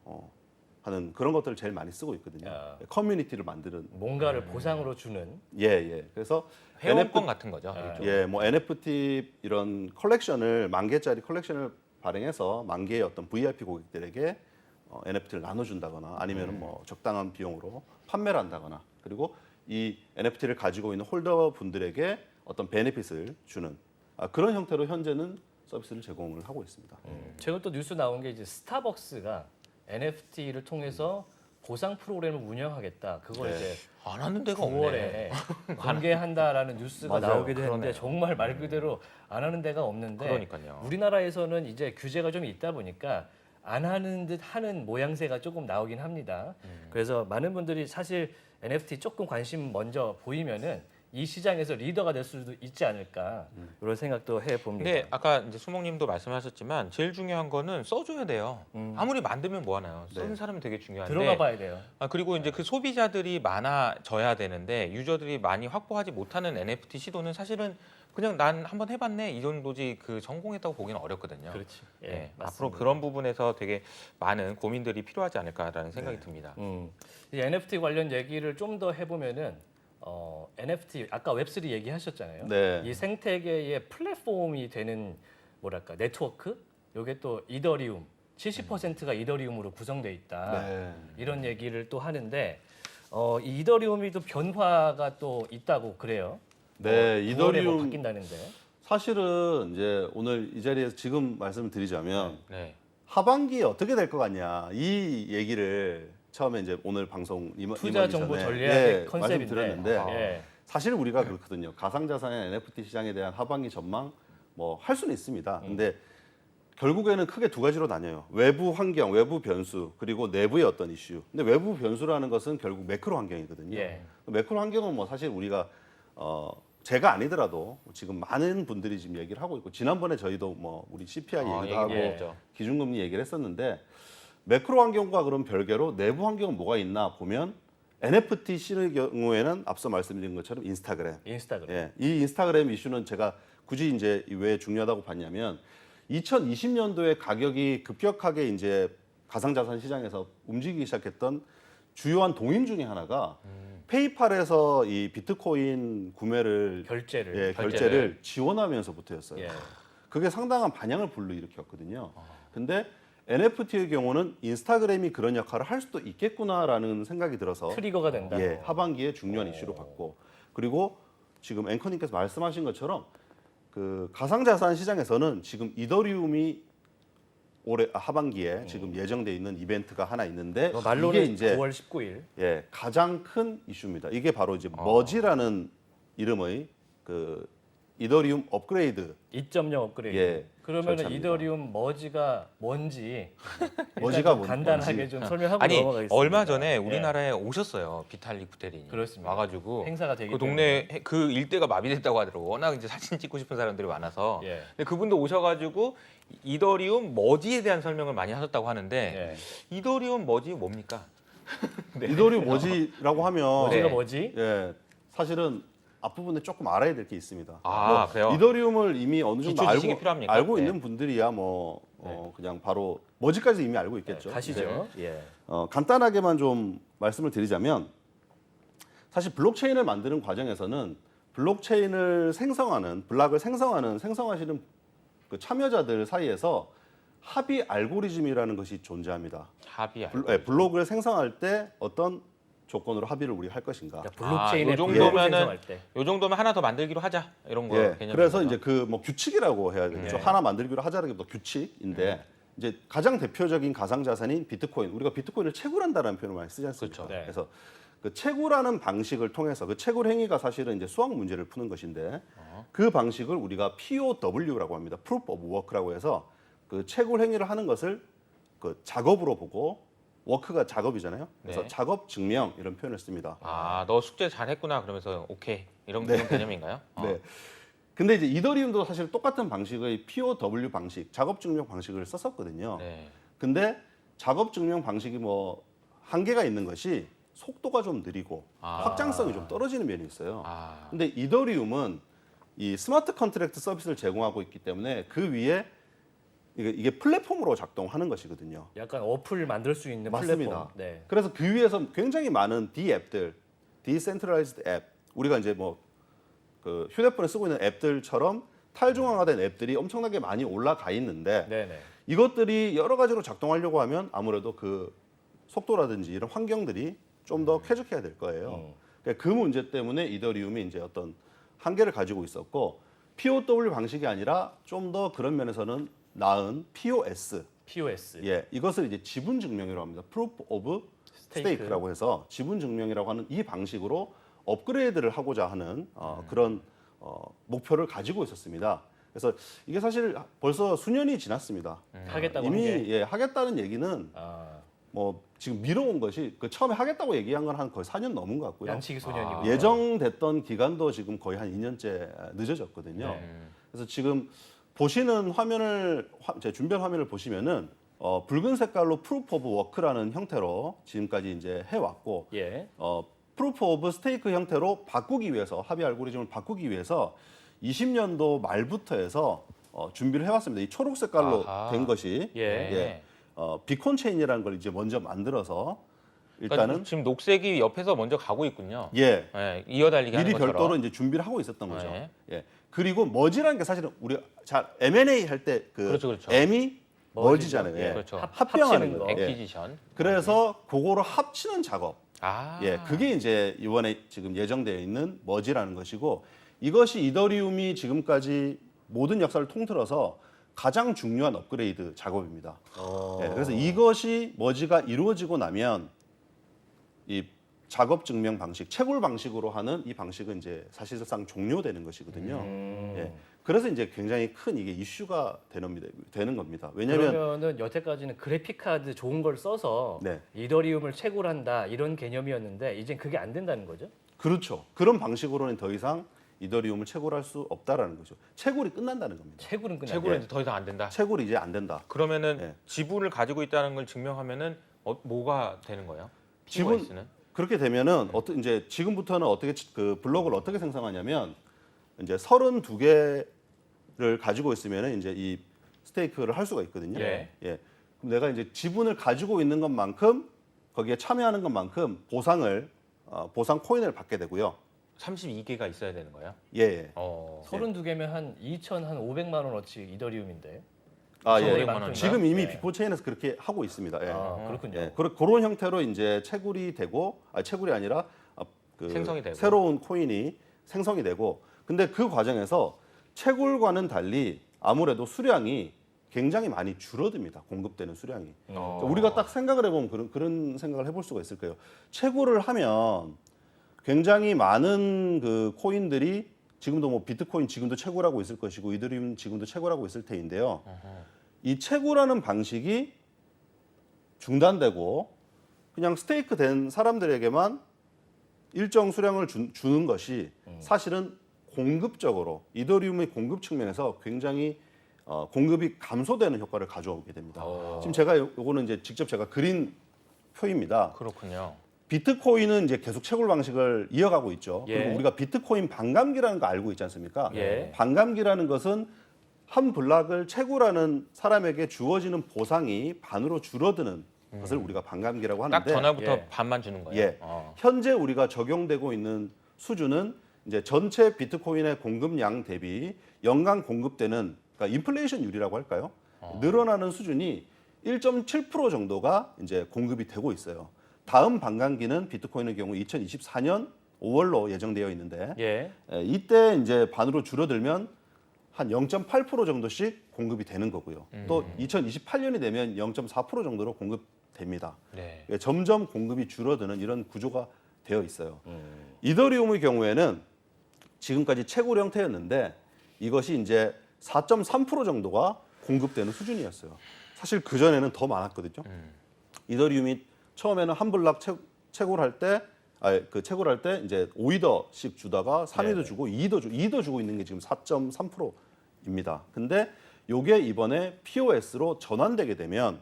하는 그런 것들을 제일 많이 쓰고 있거든요. 야. 커뮤니티를 만드는 뭔가를 보상으로 주는 예. 그래서 회원권 같은 거죠. 아, 일종의. 예, 뭐 NFT 이런 컬렉션을 10,000개짜리 컬렉션을 발행해서 10,000개의 어떤 VIP 고객들에게 NFT를 나눠준다거나 아니면은 뭐 적당한 비용으로 판매를 한다거나 그리고 이 NFT를 가지고 있는 홀더 분들에게 어떤 베네핏을 주는 그런 형태로 현재는 서비스를 제공을 하고 있습니다. 최근 또 뉴스 나온 게 이제 스타벅스가 NFT를 통해서 보상 프로그램을 운영하겠다. 그걸 네. 이제 안 하는 데가 없네. 9월에 공개한다는 뉴스가 맞아요. 나오기도 했는데 그러네요. 정말 말 그대로 안 하는 데가 없는데 그러니까요. 우리나라에서는 이제 규제가 좀 있다 보니까 안 하는 듯 하는 모양새가 조금 나오긴 합니다. 그래서 많은 분들이 사실 NFT 조금 관심 먼저 보이면은 이 시장에서 리더가 될 수도 있지 않을까 이런 생각도 해봅니다. 근데 아까 이제 수목님도 말씀하셨지만 제일 중요한 거는 써줘야 돼요. 아무리 만들면 뭐 하나요? 쓰는 네. 사람이 되게 중요한데. 들어가 봐야 돼요. 그리고 이제 그 소비자들이 많아져야 되는데 유저들이 많이 확보하지 못하는 NFT 시도는 사실은 그냥 난 한번 해봤네 이 정도지 그 성공했다고 보기는 어렵거든요. 그렇지. 예, 예, 맞습니다. 앞으로 그런 부분에서 되게 많은 고민들이 필요하지 않을까라는 생각이 듭니다. 이 NFT 관련 얘기를 좀 더 해보면은 NFT 아까 웹3 얘기하셨잖아요. 네. 이 생태계의 플랫폼이 되는 뭐랄까 네트워크, 요게 또 이더리움 70%가 이더리움으로 구성돼 있다. 네. 이런 얘기를 또 하는데 이 이더리움이 또 변화가 또 있다고 그래요. 네, 9월에 뭐 이더리움 바뀐다는데. 사실은 이제 오늘 이 자리에서 지금 말씀을 드리자면 네. 하반기에 어떻게 될 것 같냐 이 얘기를 처음에 이제 오늘 방송 투자 정보 전에 전략의 컨셉인데. 말씀드렸는데 예. 사실 우리가 그렇거든요. 가상자산의 NFT 시장에 대한 하반기 전망 뭐 할 수는 있습니다. 근데 결국에는 크게 두 가지로 나뉘어요. 외부 환경, 외부 변수, 그리고 내부의 어떤 이슈. 근데 외부 변수라는 것은 결국 매크로 환경이거든요. 예. 매크로 환경은 뭐 사실 우리가 제가 아니더라도 지금 많은 분들이 지금 얘기를 하고 있고 지난번에 저희도 뭐 우리 CPI 얘기도 하고 얘기했죠. 기준금리 얘기를 했었는데 매크로 환경과 그런 별개로 내부 환경은 뭐가 있나 보면 NFT 시의 경우에는 앞서 말씀드린 것처럼 인스타그램. 인스타그램. 예, 이 인스타그램 이슈는 제가 굳이 이제 왜 중요하다고 봤냐면 2020년도에 가격이 급격하게 이제 가상자산 시장에서 움직이기 시작했던 주요한 동인 중에 하나가 페이팔에서 이 비트코인 구매를 결제를. 결제를 지원하면서부터였어요. 예. 그게 상당한 반향을 불러일으켰거든요. 근데 NFT의 경우는 인스타그램이 그런 역할을 할 수도 있겠구나라는 생각이 들어서 트리거가 된다. 예, 하반기에 중요한 이슈로 봤고 그리고 지금 앵커님께서 말씀하신 것처럼 그 가상자산 시장에서는 지금 이더리움이 올해 하반기에 지금 예정돼 있는 이벤트가 하나 있는데 말로는 이게 이제 9월 19일. 예, 가장 큰 이슈입니다. 이게 바로 이제 머지라는 이름의 그 이더리움 업그레이드 2.0 업그레이드. 예, 그러면 절차입니다. 이더리움 머지가 뭔지 머지가 일단 좀 간단하게 뭔지. 좀 설명하고 아니 넘어가겠습니다. 얼마 전에 예. 우리나라에 오셨어요 비탈릭 부테린이. 그렇습니다. 와가지고 행사가 되기 그 동네 그 일대가 마비됐다고 하더라고. 워낙 이제 사진 찍고 싶은 사람들이 많아서. 예. 근데 그분도 오셔가지고 이더리움 머지에 대한 설명을 많이 하셨다고 하는데 예. 이더리움 머지 뭡니까? 이더리움 머지라고 하면 머지가 네. 뭐지? 예, 사실은 앞부분에 조금 알아야 될 게 있습니다. 아, 그래요? 이더리움을 이미 어느 정도 기초 지식이 필요합니까? 알고 네. 있는 분들이야 뭐 그냥 바로 머지까지 이미 알고 있겠죠. 가시죠. 예. 간단하게만 좀 말씀을 드리자면 사실 블록체인을 만드는 과정에서는 블록체인을 생성하는 블락을 생성하시는 그 참여자들 사이에서 합의 알고리즘이라는 것이 존재합니다. 합의. 블록을 생성할 때 어떤 조건으로 합의를 우리 할 것인가. 그러니까 블록체인의 요 블록을 정도면은 생성할 때. 요 정도면 하나 더 만들기로 하자 이런 거. 예, 개념인 그래서 거죠? 이제 그 뭐 규칙이라고 해야 되겠죠. 네. 하나 만들기로 하자라기보다 규칙인데 이제 가장 대표적인 가상자산인 비트코인. 우리가 비트코인을 채굴한다라는 표현을 많이 쓰지 않습니까? 그렇죠. 네. 그래서 그 채굴하는 방식을 통해서 그 채굴 행위가 사실은 이제 수학 문제를 푸는 것인데 그 방식을 우리가 POW라고 합니다. Proof of Work라고 해서 그 채굴 행위를 하는 것을 그 작업으로 보고 워크가 작업이잖아요. 그래서 네. 작업 증명 이런 표현을 씁니다. 아, 너 숙제 잘했구나 그러면서 오케이 이런 개념인가요? 네. 근데 이제 이더리움도 사실 똑같은 방식의 POW 방식, 작업 증명 방식을 썼었거든요. 네. 근데 작업 증명 방식이 뭐 한계가 있는 것이 속도가 좀 느리고 확장성이 좀 떨어지는 면이 있어요. 아, 근데 이더리움은 이 스마트 컨트랙트 서비스를 제공하고 있기 때문에 그 위에 이게 플랫폼으로 작동하는 것이거든요. 약간 어플 만들 수 있는 맞습니다. 플랫폼. 네. 그래서 그 위에서 굉장히 많은 앱들, 디센트럴라이즈드 앱, 우리가 이제 뭐 그 휴대폰에 쓰고 있는 앱들처럼 탈중앙화된 앱들이 엄청나게 많이 올라가 있는데 네네. 이것들이 여러 가지로 작동하려고 하면 아무래도 그 속도라든지 이런 환경들이 좀 더 쾌적해야 될 거예요. 그러니까 그 문제 때문에 이더리움이 이제 어떤 한계를 가지고 있었고 POW 방식이 아니라 좀 더 그런 면에서는 나은 POS. POS. 예, 이것을 이제 지분 증명이라고 합니다. Proof of Stake라고 해서 지분 증명이라고 하는 이 방식으로 업그레이드를 하고자 하는 그런 목표를 가지고 있었습니다. 그래서 이게 사실 벌써 수년이 지났습니다. 하겠다고 한 이미 게. 예, 하겠다는 얘기는 아, 뭐 지금 미뤄온 것이 그 처음에 하겠다고 얘기한 건 한 거의 4년 넘은 것 같고요. 양치기 소년이고. 예정됐던 기간도 지금 거의 한 2년째 늦어졌거든요. 네. 그래서 지금 보시는 화면을 제 준비한 화면을 보시면은 붉은 색깔로 프루프 오브 워크라는 형태로 지금까지 이제 해왔고 예. 프루프 오브 스테이크 형태로 바꾸기 위해서 합의 알고리즘을 바꾸기 위해서 20년도 말부터 해서 준비를 해왔습니다. 이 초록 색깔로 아하. 된 것이 예. 비콘 체인이라는 걸 이제 먼저 만들어서 그러니까 일단은 지금 녹색이 옆에서 먼저 가고 있군요. 예 예, 이어달리기 미리 하는 것처럼. 별도로 이제 준비를 하고 있었던 거죠. 네. 예 그리고 머지라는 게 사실은 우리 잘 M&A 할 때 그 그렇죠, 그렇죠. M이 머지잖아요. 예. 그렇죠. 합병하는 합치는 거. 거. 예. 액퀴지션. 그래서 그거를 합치는 작업. 아. 예, 그게 이제 이번에 지금 예정되어 있는 머지라는 것이고 이것이 이더리움이 지금까지 모든 역사를 통틀어서 가장 중요한 업그레이드 작업입니다. 예, 그래서 이것이 머지가 이루어지고 나면 이 작업 증명 방식, 채굴 방식으로 하는 이 방식은 이제 사실상 종료되는 것이거든요. 예, 그래서 이제 굉장히 큰 이게 이슈가 되는 겁니다. 왜냐하면 그러면은 여태까지는 그래픽 카드 좋은 걸 써서 네. 이더리움을 채굴한다 이런 개념이었는데 이젠 그게 안 된다는 거죠? 그렇죠. 그런 방식으로는 더 이상 이더리움을 채굴할 수 없다라는 거죠. 채굴이 끝난다는 겁니다. 채굴은 그냥 채굴은 예. 이제 더 이상 안 된다. 채굴이 이제 안 된다. 그러면은 예. 지분을 가지고 있다는 걸 증명하면은 뭐가 되는 거예요? 지분 POS는? 그렇게 되면은 이제 지금부터는 어떻게 그 블록을 어떻게 생성하냐면 이제 32개를 가지고 있으면은 이제 이 스테이크를 할 수가 있거든요. 예. 그럼 내가 이제 지분을 가지고 있는 것만큼 거기에 참여하는 것만큼 보상 코인을 받게 되고요. 32개가 있어야 되는 거예요? 예. 예. 32개면 한 2,500만 원어치 이더리움인데. 아, 그거에 예. 만큼인가요? 지금 이미 예. 비포체인에서 그렇게 하고 있습니다. 예. 아, 그렇군요. 예, 그런 형태로 이제 채굴이 되고, 채굴이 아니라 생성이 되고. 새로운 코인이 생성이 되고, 근데 그 과정에서 채굴과는 달리 아무래도 수량이 굉장히 많이 줄어듭니다. 공급되는 수량이. 우리가 딱 생각을 해보면 그런 생각을 해볼 수가 있을 거예요. 채굴을 하면 굉장히 많은 그 코인들이 지금도 뭐 비트코인 지금도 채굴하고 있을 것이고 이더리움 지금도 채굴하고 있을 테인데요. 이 채굴하는 방식이 중단되고 그냥 스테이크 된 사람들에게만 일정 수량을 주는 것이 사실은 공급적으로 이더리움의 공급 측면에서 굉장히 공급이 감소되는 효과를 가져오게 됩니다. 지금 제가 요거는 이제 직접 제가 그린 표입니다. 그렇군요. 비트코인은 이제 계속 채굴 방식을 이어가고 있죠. 예. 그리고 우리가 비트코인 반감기라는 거 알고 있지 않습니까? 예. 반감기라는 것은 한 블락을 채굴하는 사람에게 주어지는 보상이 반으로 줄어드는 것을 우리가 반감기라고 딱 하는데 전화부터 예. 반만 주는 거예요. 예. 현재 우리가 적용되고 있는 수준은 이제 전체 비트코인의 공급량 대비 연간 공급되는 그러니까 인플레이션율이라고 할까요? 늘어나는 수준이 1.7% 정도가 이제 공급이 되고 있어요. 다음 반감기는 비트코인의 경우 2024년 5월로 예정되어 있는데 예. 이때 이제 반으로 줄어들면 한 0.8% 정도씩 공급이 되는 거고요. 또 2028년이 되면 0.4% 정도로 공급됩니다. 네. 점점 공급이 줄어드는 이런 구조가 되어 있어요. 이더리움의 경우에는 지금까지 채굴 형태였는데 이것이 이제 4.3% 정도가 공급되는 수준이었어요. 사실 그 전에는 더 많았거든요. 이더리움이 처음에는 한 블락 채굴할 때 채굴할 때 이제 5이더씩 주다가 3이더 주고 2더 주고 있는 게 지금 4.3%입니다. 근데 요게 이번에 POS로 전환되게 되면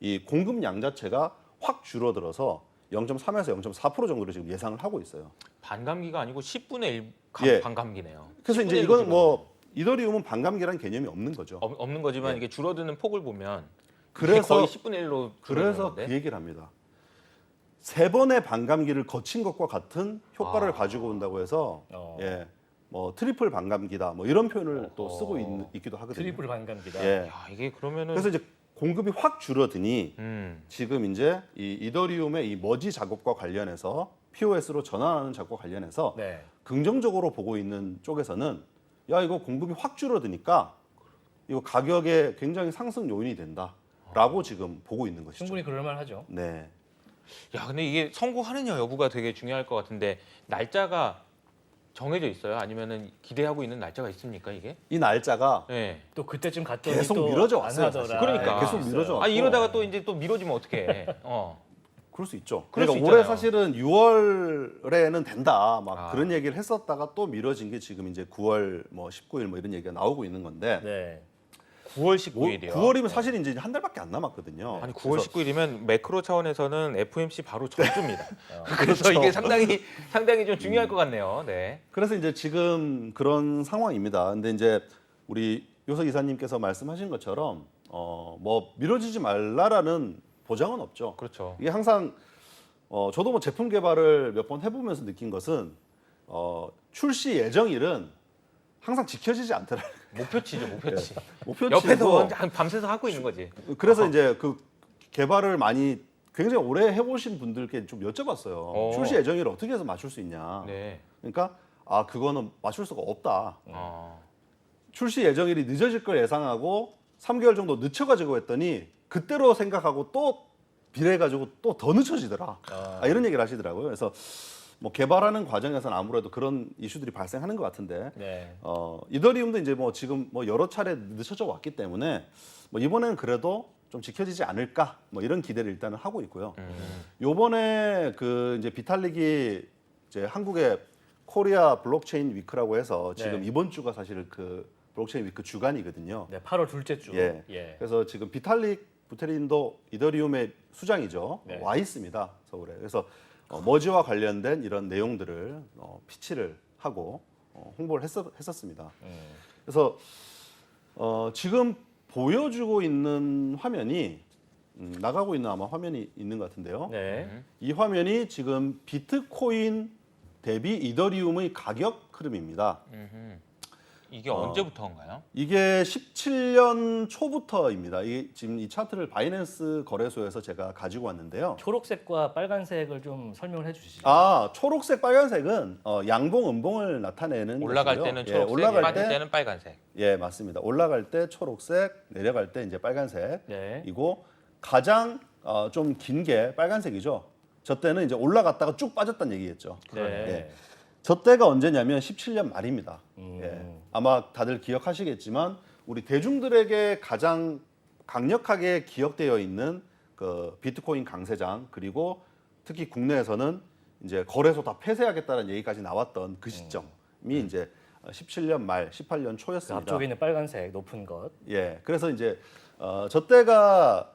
이 공급량 자체가 확 줄어들어서 0.3에서 0.4% 정도로 지금 예상을 하고 있어요. 반감기가 아니고 10분의 1 예. 반감기네요. 그래서 10분의 이제 1 이건 뭐 이더리움은 반감기라는 개념이 없는 거죠. 없는 거지만 예. 이게 줄어드는 폭을 보면 그래서 거의 10분의 1로 그래서 그 얘기를 합니다. 세 번의 반감기를 거친 것과 같은 효과를 가지고 온다고 해서 예, 뭐 트리플 반감기다 뭐 이런 표현을 또 쓰고 있기도 하거든요. 트리플 반감기다. 예. 야, 이게 그러면은 그래서 이제 공급이 확 줄어드니 음. 지금 이제 이 이더리움의 이 머지 작업과 관련해서 POS로 전환하는 작업과 관련해서 네. 긍정적으로 보고 있는 쪽에서는 야 이거 공급이 확 줄어드니까 이거 가격에 굉장히 상승 요인이 된다라고 지금 보고 있는 것이죠. 충분히 그럴 만하죠. 네. 야, 근데 이게 성공하느냐 여부가 되게 중요할 것 같은데 날짜가 정해져 있어요? 아니면은 기대하고 있는 날짜가 있습니까 이게? 이 날짜가 네. 또 그때쯤 갔더니 계속 또 미뤄져 안 왔어요, 하더라. 사실. 그러니까. 계속 미뤄져 아 이러다가 또 이제 또 미뤄지면 어떡해? 그럴 수 있죠. 그럴 그러니까 수 올해 있잖아요. 사실은 6월에는 된다. 막 아. 그런 얘기를 했었다가 또 미뤄진 게 지금 이제 9월 뭐 19일 뭐 이런 얘기가 나오고 있는 건데 네. 9월 19일이요. 9월이면 사실 이제 한 달밖에 안 남았거든요. 아니 9월 그래서 19일이면 매크로 차원에서는 FOMC 바로 전주입니다. 그래서 그렇죠. 이게 상당히 좀 중요할 것 같네요. 네. 그래서 이제 지금 그런 상황입니다. 근데 이제 우리 요석 이사님께서 말씀하신 것처럼 뭐 미뤄지지 말라라는 보장은 없죠. 그렇죠. 이게 항상 저도 뭐 제품 개발을 몇 번 해보면서 느낀 것은 출시 예정일은 항상 지켜지지 않더라고요. 목표치죠, 목표치. 목표치고 옆에서 밤새서 하고 있는 거지. 그래서 이제 그 개발을 많이 굉장히 오래 해보신 분들께 좀 여쭤봤어요. 출시 예정일을 어떻게 해서 맞출 수 있냐. 네. 그러니까 그거는 맞출 수가 없다. 어. 출시 예정일이 늦어질 걸 예상하고 3개월 정도 늦춰가지고 했더니 그때로 생각하고 또 비례해가지고 또 더 늦춰지더라. 이런 얘기를 하시더라고요. 그래서 뭐 개발하는 과정에서는 아무래도 그런 이슈들이 발생하는 것 같은데 네. 이더리움도 이제 뭐 지금 뭐 여러 차례 늦춰져 왔기 때문에 뭐 이번에는 그래도 좀 지켜지지 않을까 뭐 이런 기대를 일단은 하고 있고요. 요번에 그 이제 비탈릭이 이제 한국의 코리아 블록체인 위크라고 해서 지금 네. 이번 주가 사실 그 블록체인 위크 주간이거든요. 네, 8월 둘째 주. 예. 그래서 지금 비탈릭 부테린도 이더리움의 수장이죠. 네. 와 있습니다. 서울에. 그래서 머지와 관련된 이런 내용들을 피치를 하고 홍보를 했었습니다. 그래서 지금 보여주고 있는 화면이 나가고 있는 아마 화면이 있는 것 같은데요. 네. 이 화면이 지금 비트코인 대비 이더리움의 가격 흐름입니다. 이게 언제부터인가요? 이게 17년 초부터입니다. 이게 지금 이 차트를 바이낸스 거래소에서 제가 가지고 왔는데요. 초록색과 빨간색을 좀 설명을 해주시죠. 초록색, 빨간색은 양봉, 음봉을 나타내는 올라갈 것이고요. 때는 초록색, 올라갈 빠질 때는 빨간색. 예, 맞습니다. 올라갈 때 초록색, 내려갈 때 이제 빨간색이고 네. 가장 좀 긴 게 빨간색이죠. 저 때는 이제 올라갔다가 쭉 빠졌다는 얘기겠죠. 네. 예. 저 때가 언제냐면 17년 말입니다. 예. 아마 다들 기억하시겠지만 우리 대중들에게 가장 강력하게 기억되어 있는 그 비트코인 강세장 그리고 특히 국내에서는 이제 거래소 다 폐쇄하겠다는 얘기까지 나왔던 그 시점이 이제 17년 말, 18년 그 초였습니다. 앞쪽에 있는 빨간색 높은 것. 예, 그래서 이제 저 때가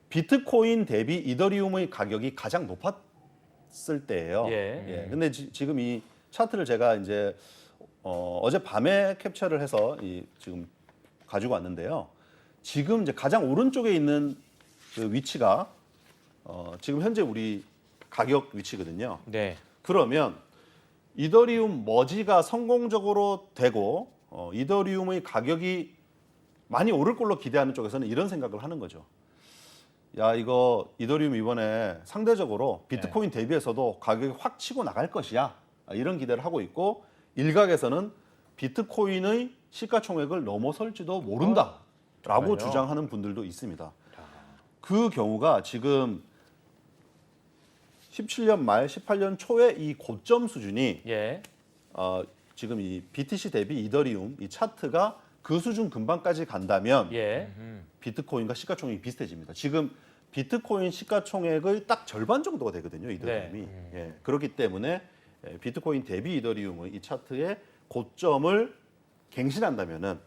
비트코인 대비 이더리움의 가격이 가장 높았을 때예요. 예. 근데 지금 이 차트를 제가 이제 어젯밤에 캡처를 해서 지금 가지고 왔는데요. 지금 이제 가장 오른쪽에 있는 그 위치가 지금 현재 우리 가격 위치거든요. 네. 그러면 이더리움 머지가 성공적으로 되고 이더리움의 가격이 많이 오를 걸로 기대하는 쪽에서는 이런 생각을 하는 거죠. 야, 이거 이더리움 이번에 상대적으로 비트코인 대비해서도 가격이 확 치고 나갈 것이야. 이런 기대를 하고 있고 일각에서는 비트코인의 시가총액을 넘어설지도 모른다라고 정말요? 주장하는 분들도 있습니다. 그 경우가 지금 17년 말, 18년 초에 이 고점 수준이 예. 지금 이 BTC 대비 이더리움 이 차트가 그 수준 근방까지 간다면 예. 비트코인과 시가총액이 비슷해집니다. 지금 비트코인 시가총액의 딱 절반 정도가 되거든요, 이더리움이. 예, 그렇기 때문에 비트코인 대비 이더리움의 이 차트의 고점을 갱신한다면은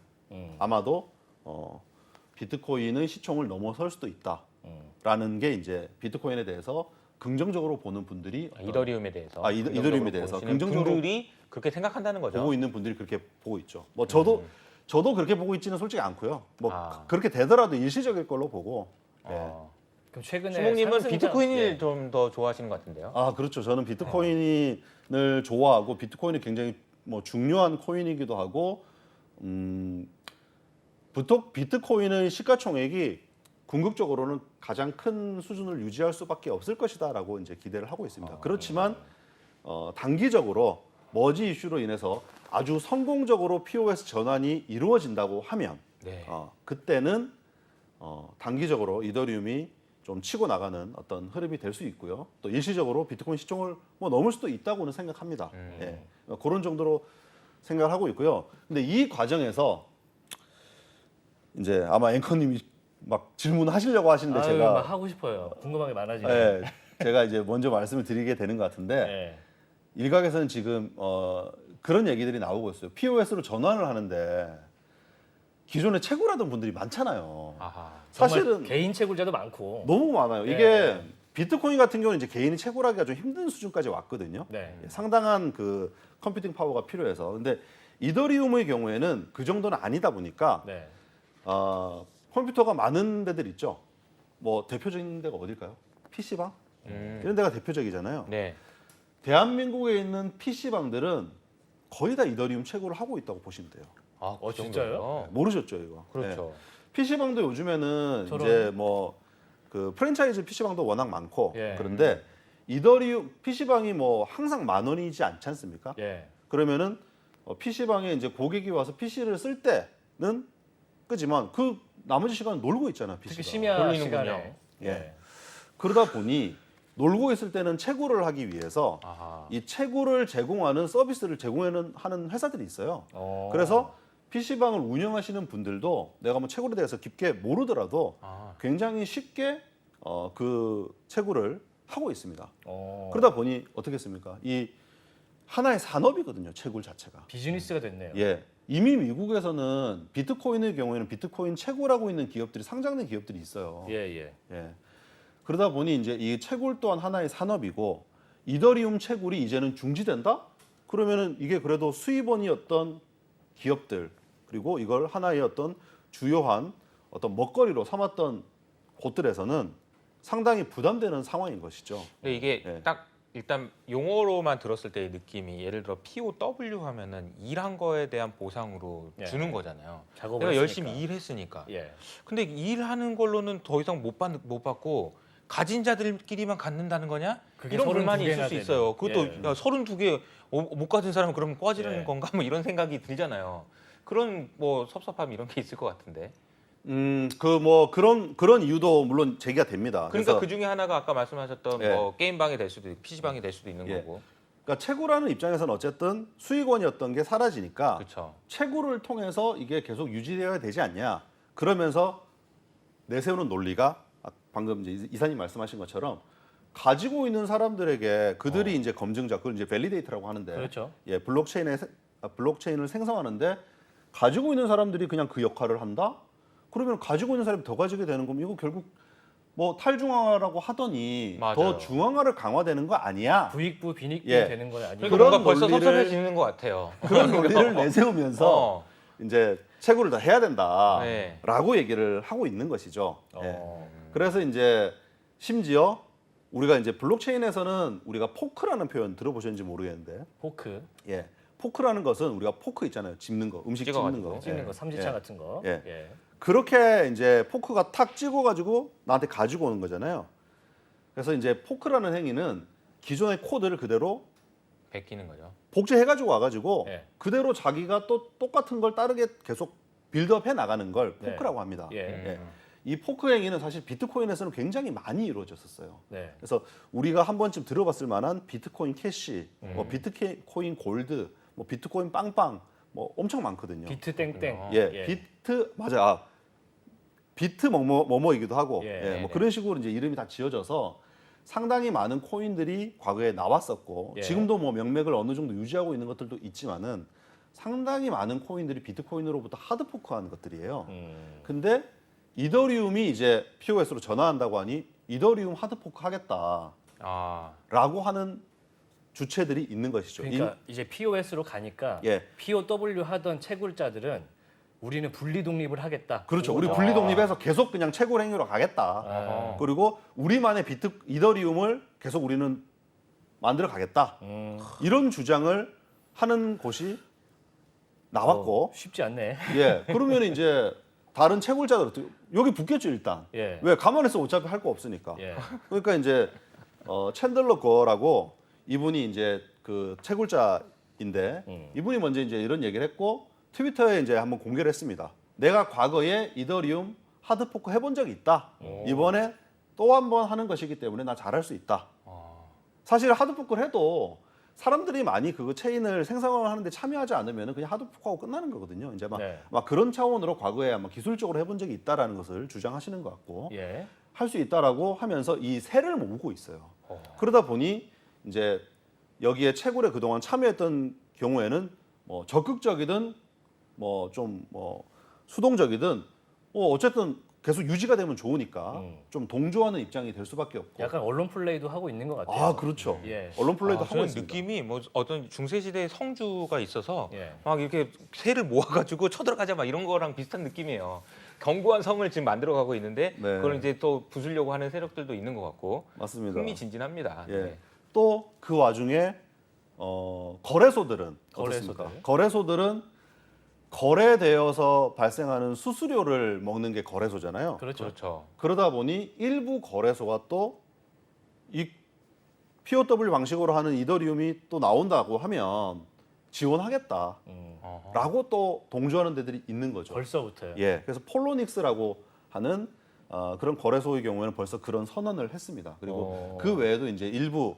아마도 비트코인의 시총을 넘어설 수도 있다라는 게 이제 비트코인에 대해서 긍정적으로 보는 분들이 이더리움에 대해서. 이더리움에 대해서 긍정적으로 분들이 그렇게 생각한다는 거죠. 보고 있는 분들이 그렇게 보고 있죠. 뭐 저도 그렇게 보고 있지는 솔직히 않고요. 뭐 그렇게 되더라도 일시적일 걸로 보고. 그럼 최근에 수목님은 상승장- 비트코인을 예. 좀 더 좋아하시는 것 같은데요. 그렇죠. 저는 비트코인을 좋아하고 비트코인이 굉장히 뭐 중요한 코인이기도 하고 비트코인의 시가총액이 궁극적으로는 가장 큰 수준을 유지할 수밖에 없을 것이다라고 이제 기대를 하고 있습니다. 그렇지만 단기적으로 머지 이슈로 인해서 아주 성공적으로 POS 전환이 이루어진다고 하면 네. 그때는 단기적으로 이더리움이 좀 치고 나가는 어떤 흐름이 될 수 있고요. 또 일시적으로 비트코인 시총을 뭐 넘을 수도 있다고는 생각합니다. 예. 그런 정도로 생각을 하고 있고요. 근데 이 과정에서 이제 아마 앵커님이 막 질문하시려고 하시는데 아유, 제가 막 하고 싶어요. 궁금한 게 많아지네. 예, 제가 이제 먼저 말씀을 드리게 되는 것 같은데 예. 일각에서는 지금 그런 얘기들이 나오고 있어요. POS로 전환을 하는데 기존에 채굴하던 분들이 많잖아요. 아하. 사실은 사실은 개인 채굴자도 많고. 너무 많아요. 네. 이게 비트코인 같은 경우는 이제 개인이 채굴하기가 좀 힘든 수준까지 왔거든요. 네. 상당한 그 컴퓨팅 파워가 필요해서. 근데 이더리움의 경우에는 그 정도는 아니다 보니까 네. 컴퓨터가 많은 데들 있죠. 뭐 대표적인 데가 어딜까요? PC방? 이런 데가 대표적이잖아요. 네. 대한민국에 있는 PC방들은 거의 다 이더리움 채굴을 하고 있다고 보시면 돼요. 아, 그 진짜요? 정도예요? 모르셨죠, 이거? 그렇죠. PC방도 요즘에는 저런. 이제 뭐 그 프랜차이즈 PC방도 워낙 많고 예. 그런데 이더리움 PC방이 뭐 항상 10,000원이지 않지 않습니까? 예. 그러면은 PC방에 이제 고객이 와서 PC를 쓸 때는 끄지만 그 나머지 시간은 놀고 있잖아, PC가. 특히 심야 돌리는군요. 시간에. 예. 그러다 보니 놀고 있을 때는 채굴을 하기 위해서 아하. 이 채굴을 제공하는 서비스를 제공하는 회사들이 있어요. 어. 그래서 PC방을 운영하시는 분들도 내가 뭐 채굴에 대해서 깊게 모르더라도 아. 굉장히 쉽게 그 채굴을 하고 있습니다. 어. 그러다 보니 어떻겠습니까? 이 하나의 산업이거든요, 채굴 자체가. 비즈니스가 됐네요. 예. 이미 미국에서는 비트코인의 경우에는 비트코인 채굴하고 있는 기업들이 상장된 기업들이 있어요. 예, 예. 예. 그러다 보니 이제 이 채굴 또한 하나의 산업이고 이더리움 채굴이 이제는 중지된다? 그러면은 이게 그래도 수입원이었던 기업들 그리고 이걸 하나의 어떤 주요한 어떤 먹거리로 삼았던 곳들에서는 상당히 부담되는 상황인 것이죠. 근데 이게 예. 딱 일단 용어로만 들었을 때의 느낌이 예를 들어 POW 하면은 일한 거에 대한 보상으로 예. 주는 거잖아요. 작업을 내가 했으니까. 열심히 일했으니까. 예. 근데 일하는 걸로는 더 이상 못 받고 가진 자들끼리만 갖는다는 거냐? 그게 이런 불만이 32 있을 개나 수 있어요. 되는. 그것도 예. 야, 32개 못 가진 사람은 그러면 꺼지는 예. 건가? 뭐 이런 생각이 들잖아요. 그런 뭐 섭섭함 이런 게 있을 것 같은데. 그런 이유도 물론 제기가 됩니다. 그러니까 그래서 그 중에 하나가 아까 말씀하셨던 예. 뭐 게임 방이 될 수도 있고 PC 방이 될 수도 있는 예. 거고. 그러니까 채굴하는 입장에서는 어쨌든 수익원이었던 게 사라지니까 그렇죠. 채굴을 통해서 이게 계속 유지되어야 되지 않냐. 그러면서 내세우는 논리가 방금 이제 이사님 말씀하신 것처럼 가지고 있는 사람들에게 그들이 이제 검증자, 그걸 이제 밸리데이터라고 하는데, 그렇죠. 예, 블록체인을 생성하는데 가지고 있는 사람들이 그냥 그 역할을 한다? 그러면 가지고 있는 사람이 더 가지게 되는 거면 이거 결국 뭐 탈중앙화라고 하더니 맞아요. 더 중앙화를 강화되는 거 아니야? 부익부 빈익부 예. 되는 건 아니고. 그러니까 그런 뭔가 벌써 논리를- 섭섭해지는 것 같아요. 그런 논리를 내세우면서 어. 이제 채굴을 다 해야 된다라고 네. 얘기를 하고 있는 것이죠. 예. 어. 그래서 이제 심지어 우리가 이제 블록체인에서는 우리가 포크라는 표현 들어보셨는지 모르겠는데, 포크 예, 포크라는 것은 우리가 포크 있잖아요, 집는 거, 음식 집는 찍어가지고. 거, 찍는 예. 거 삼지차 예. 같은 거. 예. 예. 그렇게 이제 포크가 탁 찍어가지고 나한테 가지고 오는 거잖아요. 그래서 이제 포크라는 행위는 기존의 코드를 그대로 베끼는 거죠. 복제해가지고 와가지고 예. 그대로 자기가 또 똑같은 걸 따르게 계속 빌드업 해 나가는 걸 네. 포크라고 합니다. 예. 예. 이 포크 행위는 사실 비트코인에서는 굉장히 많이 이루어졌었어요. 네. 그래서 우리가 한 번쯤 들어봤을 만한 비트코인 캐시, 뭐 비트코인 골드, 뭐 비트코인 빵빵, 뭐 엄청 많거든요. 비트 땡땡. 그렇군요. 예, 비트 맞아. 비트 뭐뭐이기도 하고, 예, 예, 네, 뭐 네. 그런 식으로 이제 이름이 다 지어져서 상당히 많은 코인들이 과거에 나왔었고 예. 지금도 뭐 명맥을 어느 정도 유지하고 있는 것들도 있지만은 상당히 많은 코인들이 비트코인으로부터 하드 포크하는 것들이에요. 근데 이더리움이 이제 POS로 전환한다고 하니 이더리움 하드 포크 하겠다라고 아, 하는 주체들이 있는 것이죠. 그러니까 이제 POS로 가니까 예. POW 하던 채굴자들은 우리는 분리 독립을 하겠다. 그렇죠. 우리 아. 분리 독립해서 계속 그냥 채굴 행위로 가겠다. 아. 그리고 우리만의 이더리움을 계속 우리는 만들어 가겠다. 이런 주장을 하는 곳이 나왔고, 쉽지 않네. 예, 그러면 이제 다른 채굴자들 여기 붙겠죠 일단. 예. 왜 가만히 있어 어차피 할 거 없으니까. 예. 그러니까 이제 챈들러 거라고 이분이 이제 그 채굴자인데 이분이 먼저 이제 이런 얘기를 했고 트위터에 이제 한번 공개를 했습니다. 내가 과거에 이더리움 하드포크 해본 적이 있다. 이번에 또 한 번 하는 것이기 때문에 나 잘할 수 있다. 사실 하드포크를 해도 사람들이 많이 그 체인을 생성을 하는데 참여하지 않으면 그냥 하드포크하고 끝나는 거거든요. 이제 네. 막 그런 차원으로 과거에 아마 기술적으로 해본 적이 있다라는 것을 주장하시는 것 같고 예. 할 수 있다라고 하면서 이 세를 모으고 있어요. 그러다 보니 이제 여기에 채굴에 그동안 참여했던 경우에는 뭐 적극적이든 뭐 좀 뭐 수동적이든 뭐 어쨌든 계속 유지가 되면 좋으니까 좀 동조하는 입장이 될 수밖에 없고. 약간 언론 플레이도 하고 있는 것 같아요. 아 그렇죠. 예. 언론 플레이도 하고 저는 있습니다. 느낌이 뭐 어떤 중세 시대의 성주가 있어서 예. 막 이렇게 새를 모아가지고 쳐들어가자 막 이런 거랑 비슷한 느낌이에요. 견고한 성을 지금 만들어가고 있는데 네. 그걸 이제 또 부수려고 하는 세력들도 있는 것 같고 맞습니다. 흥미진진합니다. 예. 네. 또 그 와중에 거래소들은 거래소들. 어떻습니까? 거래소들은 거래되어서 발생하는 수수료를 먹는 게 거래소잖아요. 그렇죠. 그렇죠. 그러다 보니 일부 거래소가 또 이 POW 방식으로 하는 이더리움이 또 나온다고 하면 지원하겠다라고 어허. 또 동조하는 데들이 있는 거죠. 벌써부터요. 예, 그래서 폴로닉스라고 하는 그런 거래소의 경우에는 벌써 그런 선언을 했습니다. 그리고 그 외에도 이제 일부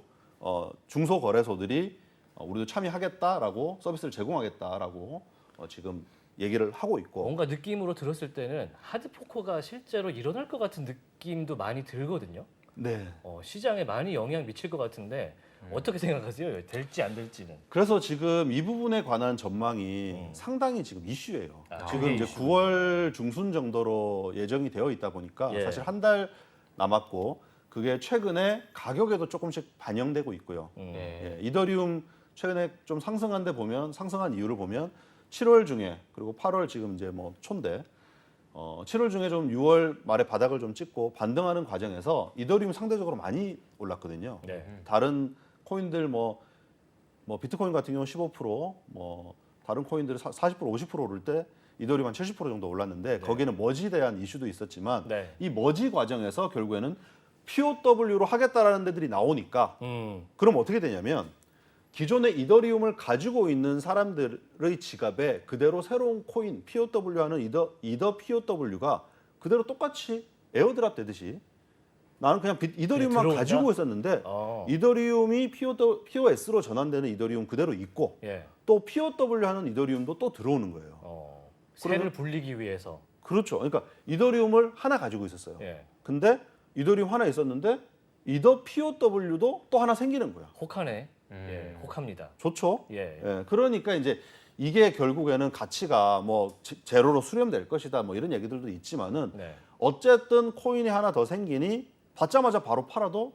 중소 거래소들이 우리도 참여하겠다라고 서비스를 제공하겠다라고 지금 얘기를 하고 있고. 뭔가 느낌으로 들었을 때는 하드포커가 실제로 일어날 것 같은 느낌도 많이 들거든요. 네. 시장에 많이 영향 미칠 것 같은데 어떻게 생각하세요? 될지 안 될지는. 그래서 지금 이 부분에 관한 전망이 상당히 지금 이슈예요. 아, 지금 그게 이제 이슈. 9월 중순 정도로 예정이 되어 있다 보니까 예. 사실 한 달 남았고 그게 최근에 가격에도 조금씩 반영되고 있고요. 네. 예, 이더리움 최근에 좀 상승한 데 보면 상승한 이유를 보면 7월 중에 그리고 8월 지금 이제 뭐 초인데 7월 중에 좀 6월 말에 바닥을 좀 찍고 반등하는 과정에서 이더리움 상대적으로 많이 올랐거든요. 네. 다른 코인들 뭐 비트코인 같은 경우 15%뭐 다른 코인들 40% 50% 오를 때 이더리움 한 70% 정도 올랐는데 거기는 머지에 대한 이슈도 있었지만 네. 이 머지 과정에서 결국에는 POW로 하겠다라는 데들이 나오니까 그럼 어떻게 되냐면 기존의 이더리움을 가지고 있는 사람들의 지갑에 그대로 새로운 코인 POW 하는 이더 POW가 그대로 똑같이 에어드랍 되듯이 나는 그냥 이더리움만 들어온다? 가지고 있었는데 이더리움이 POS로 전환되는 이더리움 그대로 있고 예. 또 POW 하는 이더리움도 또 들어오는 거예요. 세를 불리기 위해서. 그렇죠. 그러니까 이더리움을 하나 가지고 있었어요. 예. 근데 이더리움 하나 있었는데 이더 POW도 또 하나 생기는 거야. 혹하네. 예. 혹합니다. 좋죠. 예. 예, 그러니까 이제 이게 결국에는 가치가 뭐 제로로 수렴될 것이다 뭐 이런 얘기들도 있지만은 네. 어쨌든 코인이 하나 더 생기니 받자마자 바로 팔아도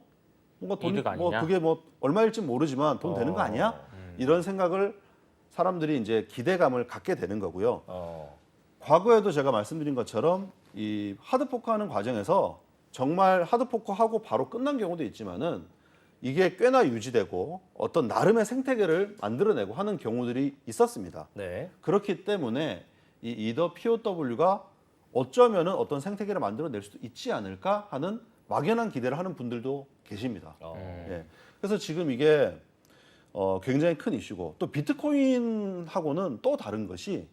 뭔가 돈 이득 뭐 아니냐? 그게 뭐 얼마일지 모르지만 돈 되는 거 아니야? 이런 생각을 사람들이 이제 기대감을 갖게 되는 거고요. 과거에도 제가 말씀드린 것처럼 이 하드포크 하는 과정에서 정말 하드포크 하고 바로 끝난 경우도 있지만은 이게 꽤나 유지되고 어떤 나름의 생태계를 만들어내고 하는 경우들이 있었습니다. 네. 그렇기 때문에 이 이더 POW가 어쩌면은 어떤 생태계를 만들어낼 수도 있지 않을까 하는 막연한 기대를 하는 분들도 계십니다. 예. 그래서 지금 이게 굉장히 큰 이슈고 또 비트코인하고는 또 다른 것이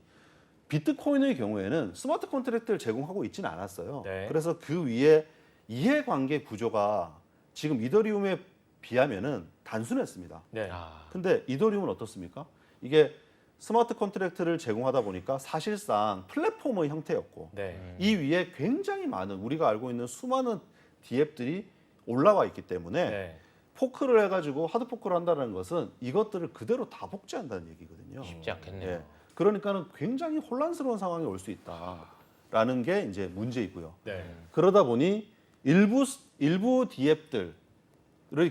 비트코인의 경우에는 스마트 컨트랙트를 제공하고 있지는 않았어요. 네. 그래서 그 위에 이해관계 구조가 지금 이더리움에 비하면은 단순했습니다. 네. 근데 이더리움은 어떻습니까? 이게 스마트 컨트랙트를 제공하다 보니까 사실상 플랫폼의 형태였고 네. 이 위에 굉장히 많은 우리가 알고 있는 수많은 DApp들이 올라와 있기 때문에 네. 포크를 해가지고 하드 포크를 한다는 것은 이것들을 그대로 다 복제한다는 얘기거든요. 쉽지 않겠네요. 예. 그러니까는 굉장히 혼란스러운 상황이 올 수 있다라는 게 이제 문제이고요. 네. 그러다 보니 일부 DApp들의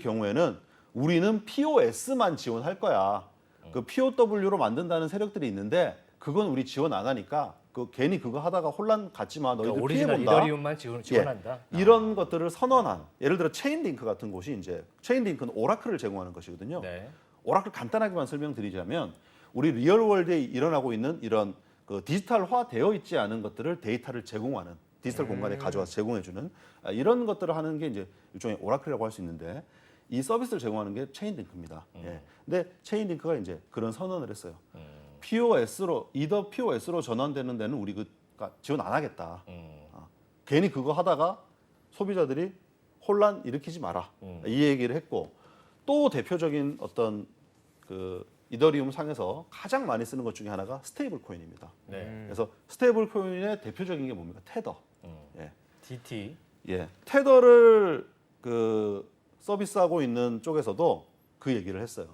경우에는 우리는 POS만 지원할 거야. 그 POW로 만든다는 세력들이 있는데 그건 우리 지원 안 하니까 그 괜히 그거 하다가 혼란 갖지만 너희들 그러니까 오리지널 피해본다. 이더리움만 지원한다. 이런 것들을 선언한 예를 들어 체인링크 같은 곳이 이제 체인링크는 오라클을 제공하는 것이거든요. 네. 오라클 간단하게만 설명드리자면 우리 리얼월드에 일어나고 있는 이런 그 디지털화 되어 있지 않은 것들을 데이터를 제공하는 디지털 공간에 가져와서 제공해주는 이런 것들을 하는 게 이제 일종의 오라클이라고 할 수 있는데 이 서비스를 제공하는 게 체인링크입니다. 예. 근데 체인링크가 이제 그런 선언을 했어요. POS로 이더 POS로 전환되는 데는 우리 지원 안 하겠다. 괜히 그거 하다가 소비자들이 혼란 일으키지 마라. 이 얘기를 했고 또 대표적인 어떤 그 이더리움 상에서 가장 많이 쓰는 것 중에 하나가 스테이블 코인입니다. 네. 그래서 스테이블 코인의 대표적인 게 뭡니까? 테더. 예. DT. 예. 테더를 그 서비스하고 있는 쪽에서도 그 얘기를 했어요.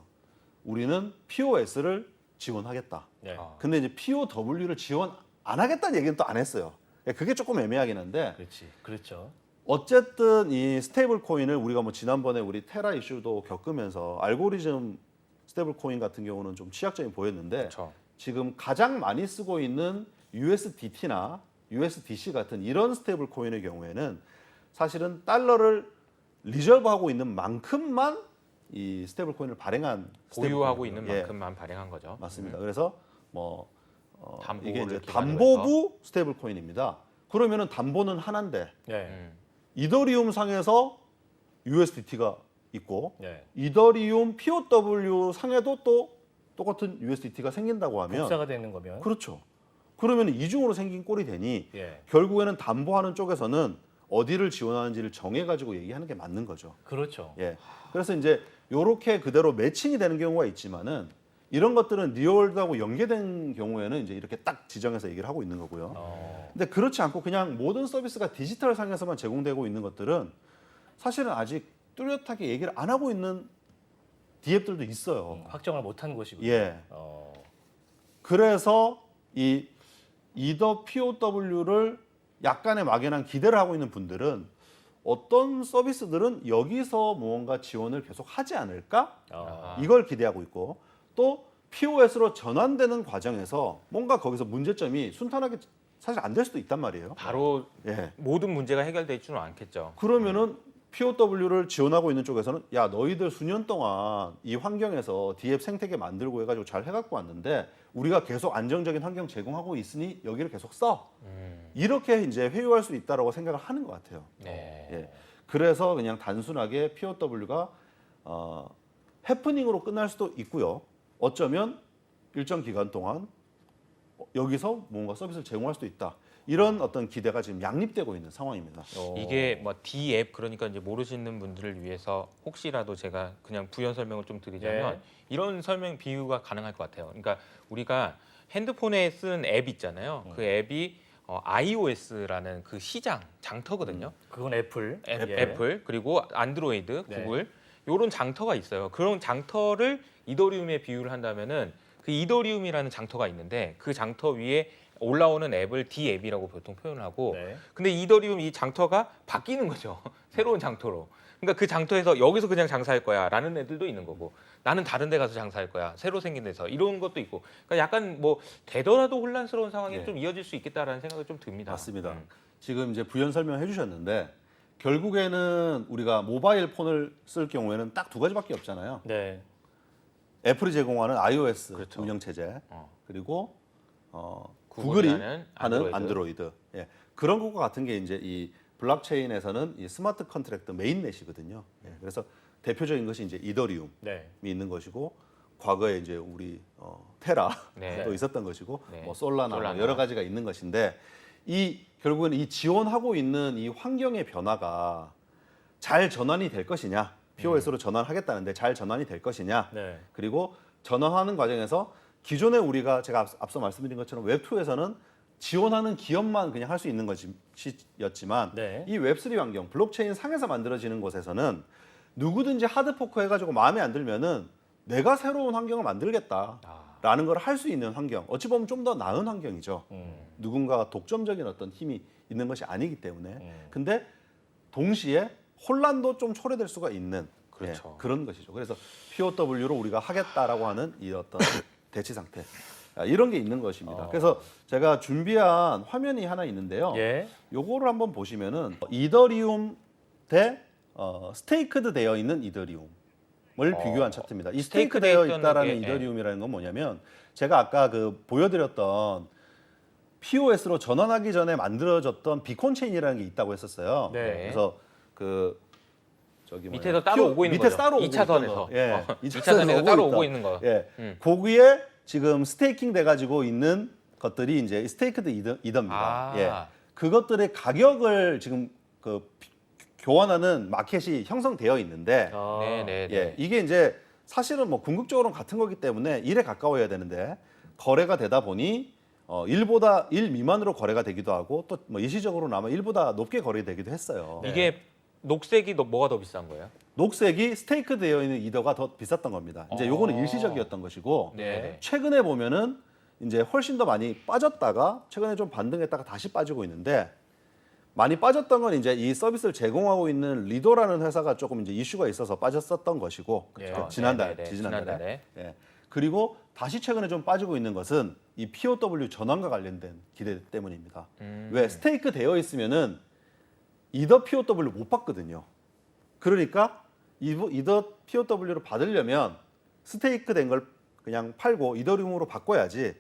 우리는 POS를 지원하겠다. 네. 근데 이제 POW를 지원 안 하겠다는 얘기는 또 안 했어요. 예, 그게 조금 애매하긴 한데 그렇지. 그렇죠. 어쨌든 이 스테이블 코인을 우리가 뭐 지난번에 우리 테라 이슈도 겪으면서 알고리즘 스테이블 코인 같은 경우는 좀 취약점이 보였는데 그렇죠. 지금 가장 많이 쓰고 있는 USDT나 USDC 같은 이런 스테이블 코인의 경우에는 사실은 달러를 리저브하고 있는 만큼만 이 스테이블 코인을 발행한 보유하고 스테이블 있는 코인이에요. 만큼만 발행한 거죠. 맞습니다. 그래서 뭐 담보를 이게 이제 기반으로 담보부 스테이블 코인입니다. 그러면은 담보는 하나인데 네. 이더리움 상에서 USDT가 있고 네. 이더리움 POW 상에도 또 똑같은 USDT가 생긴다고 하면 복사가 되는 거면. 그렇죠. 그러면 이중으로 생긴 꼴이 되니 예. 결국에는 담보하는 쪽에서는 어디를 지원하는지를 정해가지고 얘기하는 게 맞는 거죠. 그렇죠. 예. 그래서 이제 요렇게 그대로 매칭이 되는 경우가 있지만은 이런 것들은 리얼드하고 연계된 경우에는 이제 이렇게 딱 지정해서 얘기를 하고 있는 거고요. 근데 그렇지 않고 그냥 모든 서비스가 디지털 상에서만 제공되고 있는 것들은 사실은 아직 뚜렷하게 얘기를 안 하고 있는 디앱들도 있어요. 확정을 못한 곳이군요. 예. 어. 그래서 이 이더 POW를 약간의 막연한 기대를 하고 있는 분들은 어떤 서비스들은 여기서 무언가 지원을 계속 하지 않을까? 어. 이걸 기대하고 있고 또 POS로 전환되는 과정에서 뭔가 거기서 문제점이 순탄하게 사실 안 될 수도 있단 말이에요. 바로 예. 모든 문제가 해결돼 있지는 않겠죠. 그러면은 POW를 지원하고 있는 쪽에서는 야 너희들 수년 동안 이 환경에서 디앱 생태계 만들고 해가지고 잘 해갖고 왔는데 우리가 계속 안정적인 환경 제공하고 있으니 여기를 계속 써 이렇게 이제 회유할 수 있다라고 생각을 하는 것 같아요. 네. 예. 그래서 그냥 단순하게 POW가 해프닝으로 끝날 수도 있고요. 어쩌면 일정 기간 동안 여기서 뭔가 서비스를 제공할 수도 있다. 이런 어떤 기대가 지금 양립되고 있는 상황입니다. 이게 뭐 D앱 그러니까 이제 모르시는 분들을 위해서 혹시라도 제가 그냥 부연 설명을 좀 드리자면 네. 이런 설명 비유가 가능할 것 같아요. 그러니까 우리가 핸드폰에 쓴 앱 있잖아요. 그 앱이 iOS라는 그 시장 장터거든요. 그건 애플. 예. 애플 그리고 안드로이드, 네. 구글 이런 장터가 있어요. 그런 장터를 이더리움에 비유를 한다면은 그 이더리움이라는 장터가 있는데 그 장터 위에 올라오는 앱을 D앱이라고 보통 표현하고 네. 근데 이더리움 이 장터가 바뀌는 거죠. 새로운 장터로. 그러니까 그 장터에서 여기서 그냥 장사할 거야 라는 애들도 있는 거고 나는 다른 데 가서 장사할 거야 새로 생긴 데서 이런 것도 있고 그러니까 약간 뭐 되더라도 혼란스러운 상황이 네. 좀 이어질 수 있겠다라는 생각이 좀 듭니다. 맞습니다. 지금 이제 부연 설명해 주셨는데 결국에는 우리가 모바일 폰을 쓸 경우에는 딱 두 가지밖에 없잖아요. 네. 애플이 제공하는 iOS 그렇죠. 운영 체제 어. 그리고 구글이 구글이 하는 하는 안드로이드. 예. 그런 것과 같은 게 이제 이 블록체인에서는 이 스마트 컨트랙트 메인넷이거든요. 예. 그래서 대표적인 것이 이제 이더리움이 네. 있는 것이고 과거에 이제 우리 테라도 네. 있었던 것이고 네. 뭐 솔라나 뭐 솔라나. 여러 가지가 있는 것인데 이 결국에는 이 지원하고 있는 이 환경의 변화가 잘 전환이 될 것이냐 POS로 전환하겠다는데 잘 전환이 될 것이냐 네. 그리고 전환하는 과정에서 기존에 우리가 제가 앞서 말씀드린 것처럼 웹2에서는 지원하는 기업만 그냥 할 수 있는 것이었지만 네. 이 웹3 환경, 블록체인 상에서 만들어지는 곳에서는 누구든지 하드포크 해가지고 마음에 안 들면은 내가 새로운 환경을 만들겠다라는 걸 할 수 있는 환경. 어찌 보면 좀 더 나은 환경이죠. 누군가가 독점적인 어떤 힘이 있는 것이 아니기 때문에. 근데 동시에 혼란도 좀 초래될 수가 있는 그렇죠. 그런 것이죠. 그래서 POW로 우리가 하겠다라고 하는 이 어떤 대치 상태 이런 게 있는 것입니다. 그래서 제가 준비한 화면이 하나 있는데요. 예. 요거를 한번 보시면은 이더리움 대 스테이크드 되어 있는 이더리움을 비교한 차트입니다. 이 스테이크 스테이크 되어 돼 있던 있다라는 게, 이더리움이라는 건 뭐냐면 제가 아까 그 보여드렸던 POS로 전환하기 전에 만들어졌던 비콘 체인이라는 게 있다고 했었어요. 네. 그래서 그 저기 뭐냐, 밑에서 따로 오고 있는 밑에서 거죠. 따로 오고 2차선에서. 있던 거. 예. 2차선에서 따로 있다. 오고 있는 거. 예. 음. 거기에 지금 스테이킹 돼 가지고 있는 것들이 이제 스테이크드 이더입니다. 아. 예. 그것들의 가격을 지금 그 교환하는 마켓이 형성되어 있는데 아, 네네. 예, 이게 이제 사실은 뭐 궁극적으로는 같은 거기 때문에 1에 가까워야 되는데 거래가 되다 보니 1 미만으로 거래가 되기도 하고 또 뭐 일시적으로는 아마 1보다 높게 거래되기도 했어요. 네. 이게 녹색이 뭐가 더 비싼 거예요? 녹색이 스테이크 되어 있는 이더가 더 비쌌던 겁니다. 이제 요거는 일시적이었던 것이고 네. 최근에 보면은 이제 훨씬 더 많이 빠졌다가 최근에 좀 반등했다가 다시 빠지고 있는데 많이 빠졌던 건 이제 이 서비스를 제공하고 있는 리도라는 회사가 조금 이제 이슈가 있어서 빠졌었던 것이고 그렇죠. 지난달 네네네. 지난달에 예. 그리고 다시 최근에 좀 빠지고 있는 것은 이 POW 전환과 관련된 기대 때문입니다. 왜 스테이크 되어 있으면은 이더 POW 못 받거든요. 그러니까 이더 POW를 받으려면 스테이크 된 걸 그냥 팔고 이더리움으로 바꿔야지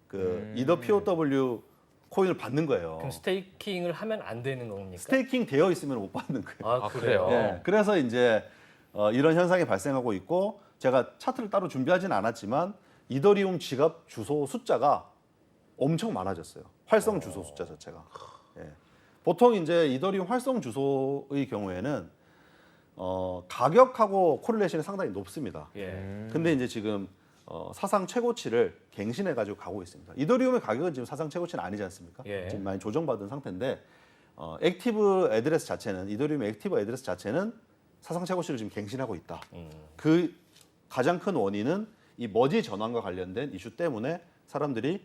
그 이더 POW 코인을 받는 거예요. 그럼 스테이킹을 하면 안 되는 겁니까? 스테이킹 되어 있으면 못 받는 거예요. 아, 아, 그래요? 그래요? 예, 그래서 이제 이런 현상이 발생하고 있고 제가 차트를 따로 준비하지는 않았지만 이더리움 지갑 주소 숫자가 엄청 많아졌어요. 활성 주소 숫자 자체가. 예. 보통 이제 이더리움 활성 주소의 경우에는 가격하고 코릴레이션이 상당히 높습니다. 예. 근데 이제 지금 사상 최고치를 갱신해 가지고 가고 있습니다. 이더리움의 가격은 지금 사상 최고치는 아니지 않습니까? 예. 지금 많이 조정받은 상태인데 액티브 애드레스 자체는 이더리움의 액티브 애드레스 자체는 사상 최고치를 지금 갱신하고 있다. 그 가장 큰 원인은 이 머지 전환과 관련된 이슈 때문에 사람들이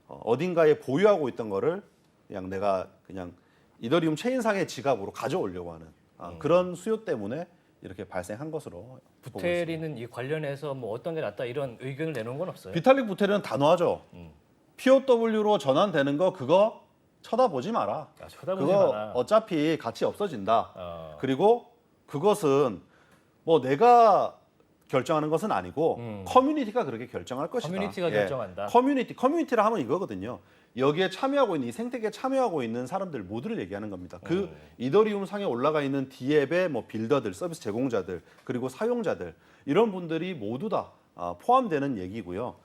어딘가에 보유하고 있던 거를 그냥 내가 그냥 이더리움 체인상의 지갑으로 가져오려고 하는 그런 수요 때문에 이렇게 발생한 것으로 보고 있습니다. 부테리는 이 관련해서 뭐 어떤 게 낫다 이런 의견을 내놓은 건 없어요? 비탈릭 부테리는 단호하죠. POW로 전환되는 거 그거 쳐다보지 마라. 아, 쳐다보지 그거 마라. 어차피 가치 없어진다. 어. 그리고 그것은 뭐 내가 결정하는 것은 아니고 커뮤니티가 그렇게 결정할 것이다. 커뮤니티가 결정한다. 커뮤니티라 하면 이거거든요. 여기에 참여하고 있는 이 생태계에 참여하고 있는 사람들 모두를 얘기하는 겁니다. 그 이더리움 상에 올라가 있는 D앱의 뭐 빌더들, 서비스 제공자들, 그리고 사용자들 이런 분들이 모두 다 포함되는 얘기고요.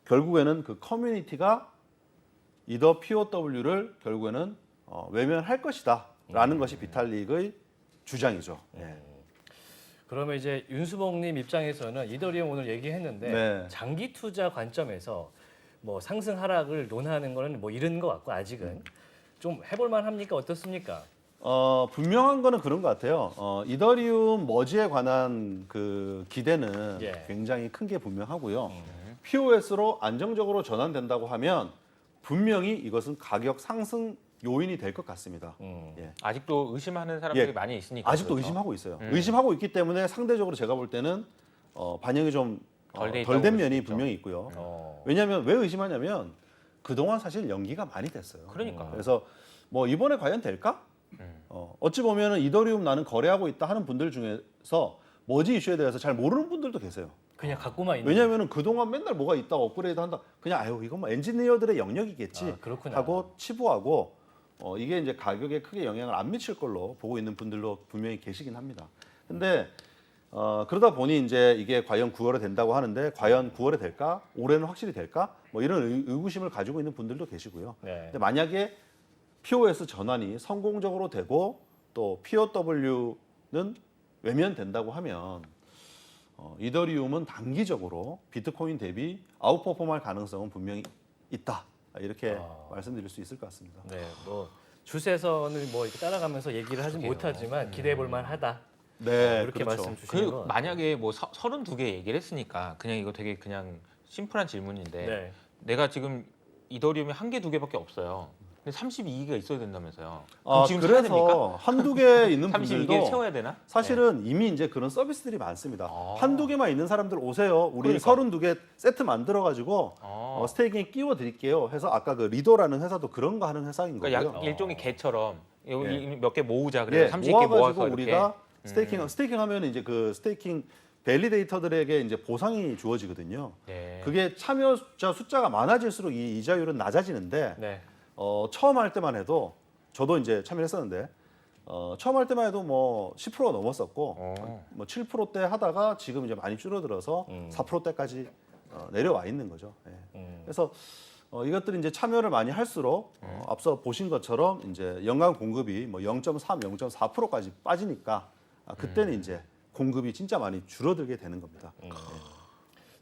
결국에는 그 커뮤니티가 이더 POW를 결국에는 외면할 것이다라는 것이 비탈릭의 주장이죠. 예. 그러면 이제 윤수봉님 입장에서는 이더리움 오늘 얘기했는데 네. 장기 투자 관점에서 뭐 상승 하락을 논하는 거는 뭐 이른 것 같고 아직은 좀 해볼만 합니까? 어떻습니까? 분명한 거는 그런 것 같아요. 이더리움 머지에 관한 그 기대는 예. 굉장히 큰 게 분명하고요. POS로 안정적으로 전환된다고 하면 분명히 이것은 가격 상승 요인이 될 것 같습니다. 예. 아직도 의심하는 사람들이 예. 많이 있으니까. 아직도 그렇죠? 의심하고 있어요. 의심하고 있기 때문에 상대적으로 제가 볼 때는 반영이 좀 덜돼 덜 있다고 된 볼수 면이 있죠. 분명히 있고요. 어. 왜냐하면 왜 의심하냐면 그동안 사실 연기가 많이 됐어요. 그러니까. 그래서 뭐 이번에 과연 될까? 어찌 보면은 이더리움 나는 거래하고 있다 하는 분들 중에서 머지 이슈에 대해서 잘 모르는 분들도 계세요. 그냥 갖고만 있는. 왜냐하면은 그동안 맨날 뭐가 있다 업그레이드 한다. 그냥 아유 이건 뭐 엔지니어들의 영역이겠지 아, 그렇구나. 하고 치부하고 이게 이제 가격에 크게 영향을 안 미칠 걸로 보고 있는 분들도 분명히 계시긴 합니다. 근데 그러다 보니 이제 이게 과연 9월에 된다고 하는데 과연 9월에 될까? 올해는 확실히 될까? 뭐 이런 의구심을 가지고 있는 분들도 계시고요. 네. 근데 만약에 POS 전환이 성공적으로 되고 또 POW는 외면된다고 하면 이더리움은 단기적으로 비트코인 대비 아웃퍼폼할 가능성은 분명히 있다. 이렇게 말씀드릴 수 있을 것 같습니다. 네, 뭐 주세선을 뭐 이렇게 따라가면서 얘기를 하지 못하지만 기대해 볼 만하다. 네, 이렇게 그렇죠. 말씀 주시는 그 거. 만약에 뭐 32개 얘기를 했으니까 그냥 이거 되게 그냥 심플한 질문인데 네. 내가 지금 이더리움이 한 개, 두 개밖에 없어요. 근데 32개가 있어야 된다면서요. 그럼 지금 사야 됩니까? 그래서 한두 개 있는 32개 분들도 채워야 되나? 사실은 이미 이제 그런 서비스들이 많습니다. 아. 한두 개만 있는 사람들 오세요. 우리 그러니까. 32개 세트 만들어 가지고 스테이킹에 끼워 드릴게요. 해서 아까 그 리도라는 회사도 그런 거 하는 회사인 거고요. 그러니까 일종의 개처럼 예. 몇 개 모으자 그래서 예, 30개 모아가지고 모아서 이렇게. 우리가 스테이킹 하면 이제 그 스테이킹 밸리데이터들에게 이제 보상이 주어지거든요. 네. 그게 참여자 숫자가 많아질수록 이 이자율은 낮아지는데 네. 처음 할 때만 해도 저도 이제 참여했었는데 처음 할 때만 해도 뭐 10%가 넘었었고 뭐 7%대 하다가 지금 이제 많이 줄어들어서 4%대까지 내려와 있는 거죠. 예. 그래서 이것들이 이제 참여를 많이 할수록 앞서 보신 것처럼 이제 연간 공급이 뭐 0.3, 0.4%까지 빠지니까 그때는 이제 공급이 진짜 많이 줄어들게 되는 겁니다.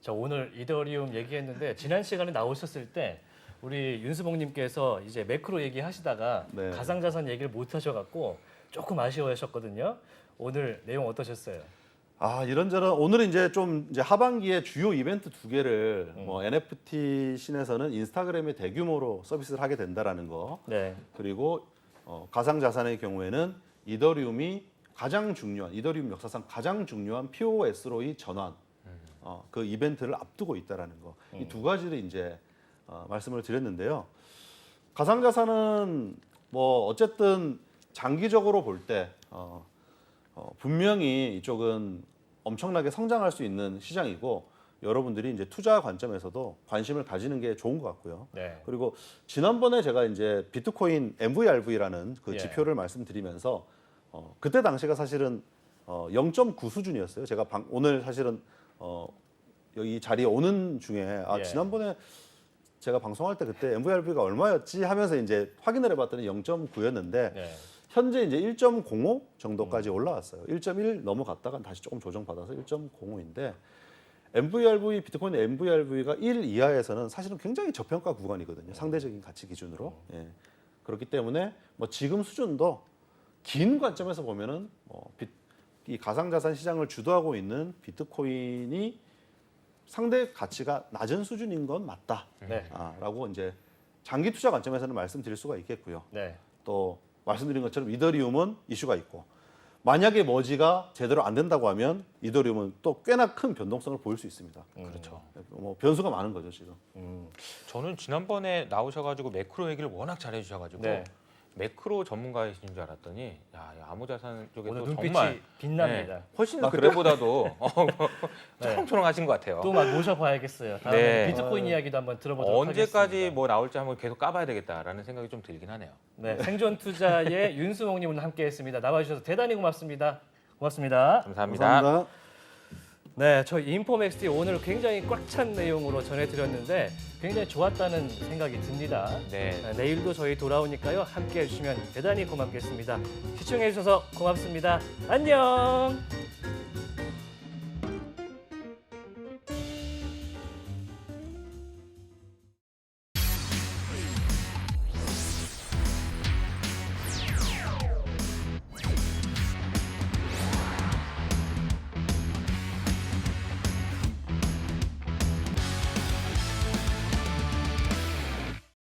저 오늘 이더리움 얘기했는데 지난 시간에 나오셨을 때 우리 윤수봉님께서 이제 매크로 얘기하시다가 네. 가상자산 얘기를 못 하셔갖고 조금 아쉬워하셨거든요. 오늘 내용 어떠셨어요? 이런저런 오늘은 이제 좀 이제 하반기에 주요 이벤트 두 개를 뭐 NFT 신에서는 인스타그램의 대규모로 서비스를 하게 된다라는 거. 네. 그리고 가상자산의 경우에는 이더리움이 가장 중요한 이더리움 역사상 가장 중요한 POS로의 전환 그 이벤트를 앞두고 있다라는 거. 이 두 가지를 이제 말씀을 드렸는데요. 가상자산은 뭐 어쨌든 장기적으로 볼 때 분명히 이쪽은 엄청나게 성장할 수 있는 시장이고 여러분들이 이제 투자 관점에서도 관심을 가지는 게 좋은 것 같고요. 네. 그리고 지난번에 제가 이제 비트코인 MVRV라는 그 예. 지표를 말씀드리면서 그때 당시가 사실은 0.9 수준이었어요. 제가 오늘 사실은 여기 자리에 오는 중에 예. 지난번에 제가 방송할 때 그때 MVRV가 얼마였지 하면서 이제 확인을 해봤더니 0.9였는데 네. 현재 이제 1.05 정도까지 올라왔어요. 1.1 넘어갔다가 다시 조금 조정받아서 1.05인데 MVRV 비트코인 MVRV가 1 이하에서는 사실은 굉장히 저평가 구간이거든요. 상대적인 가치 기준으로. 예. 그렇기 때문에 뭐 지금 수준도 긴 관점에서 보면은 이 가상자산 시장을 주도하고 있는 비트코인이 상대 가치가 낮은 수준인 건 맞다. 네. 라고 이제 장기 투자 관점에서는 말씀드릴 수가 있겠고요. 네. 또 말씀드린 것처럼 이더리움은 이슈가 있고 만약에 머지가 제대로 안 된다고 하면 이더리움은 또 꽤나 큰 변동성을 보일 수 있습니다. 그렇죠. 뭐 변수가 많은 거죠 지금. 저는 지난번에 나오셔가지고 매크로 얘기를 워낙 잘해주셔가지고 네. 매크로 전문가이신 줄 알았더니 야, 암호자산 쪽에 오늘 또 눈빛이 정말 빛납니다. 네, 훨씬 더 그래요? 그때보다도 네. 초롱초롱하신 것 같아요. 또 막 모셔봐야겠어요. 다음에 네. 비트코인 이야기도 한번 들어보도록 언제까지 하겠습니다. 뭐 나올지 한번 계속 까봐야 되겠다라는 생각이 좀 들긴 하네요. 네, 생존 투자의 윤수홍님 오늘 함께했습니다. 나와주셔서 대단히 고맙습니다. 고맙습니다. 감사합니다. 감사합니다. 네, 저희 인포맥스티 오늘 굉장히 꽉 찬 내용으로 전해드렸는데 굉장히 좋았다는 생각이 듭니다. 네. 내일도 저희 돌아오니까요. 함께해 주시면 대단히 고맙겠습니다. 시청해 주셔서 고맙습니다. 안녕.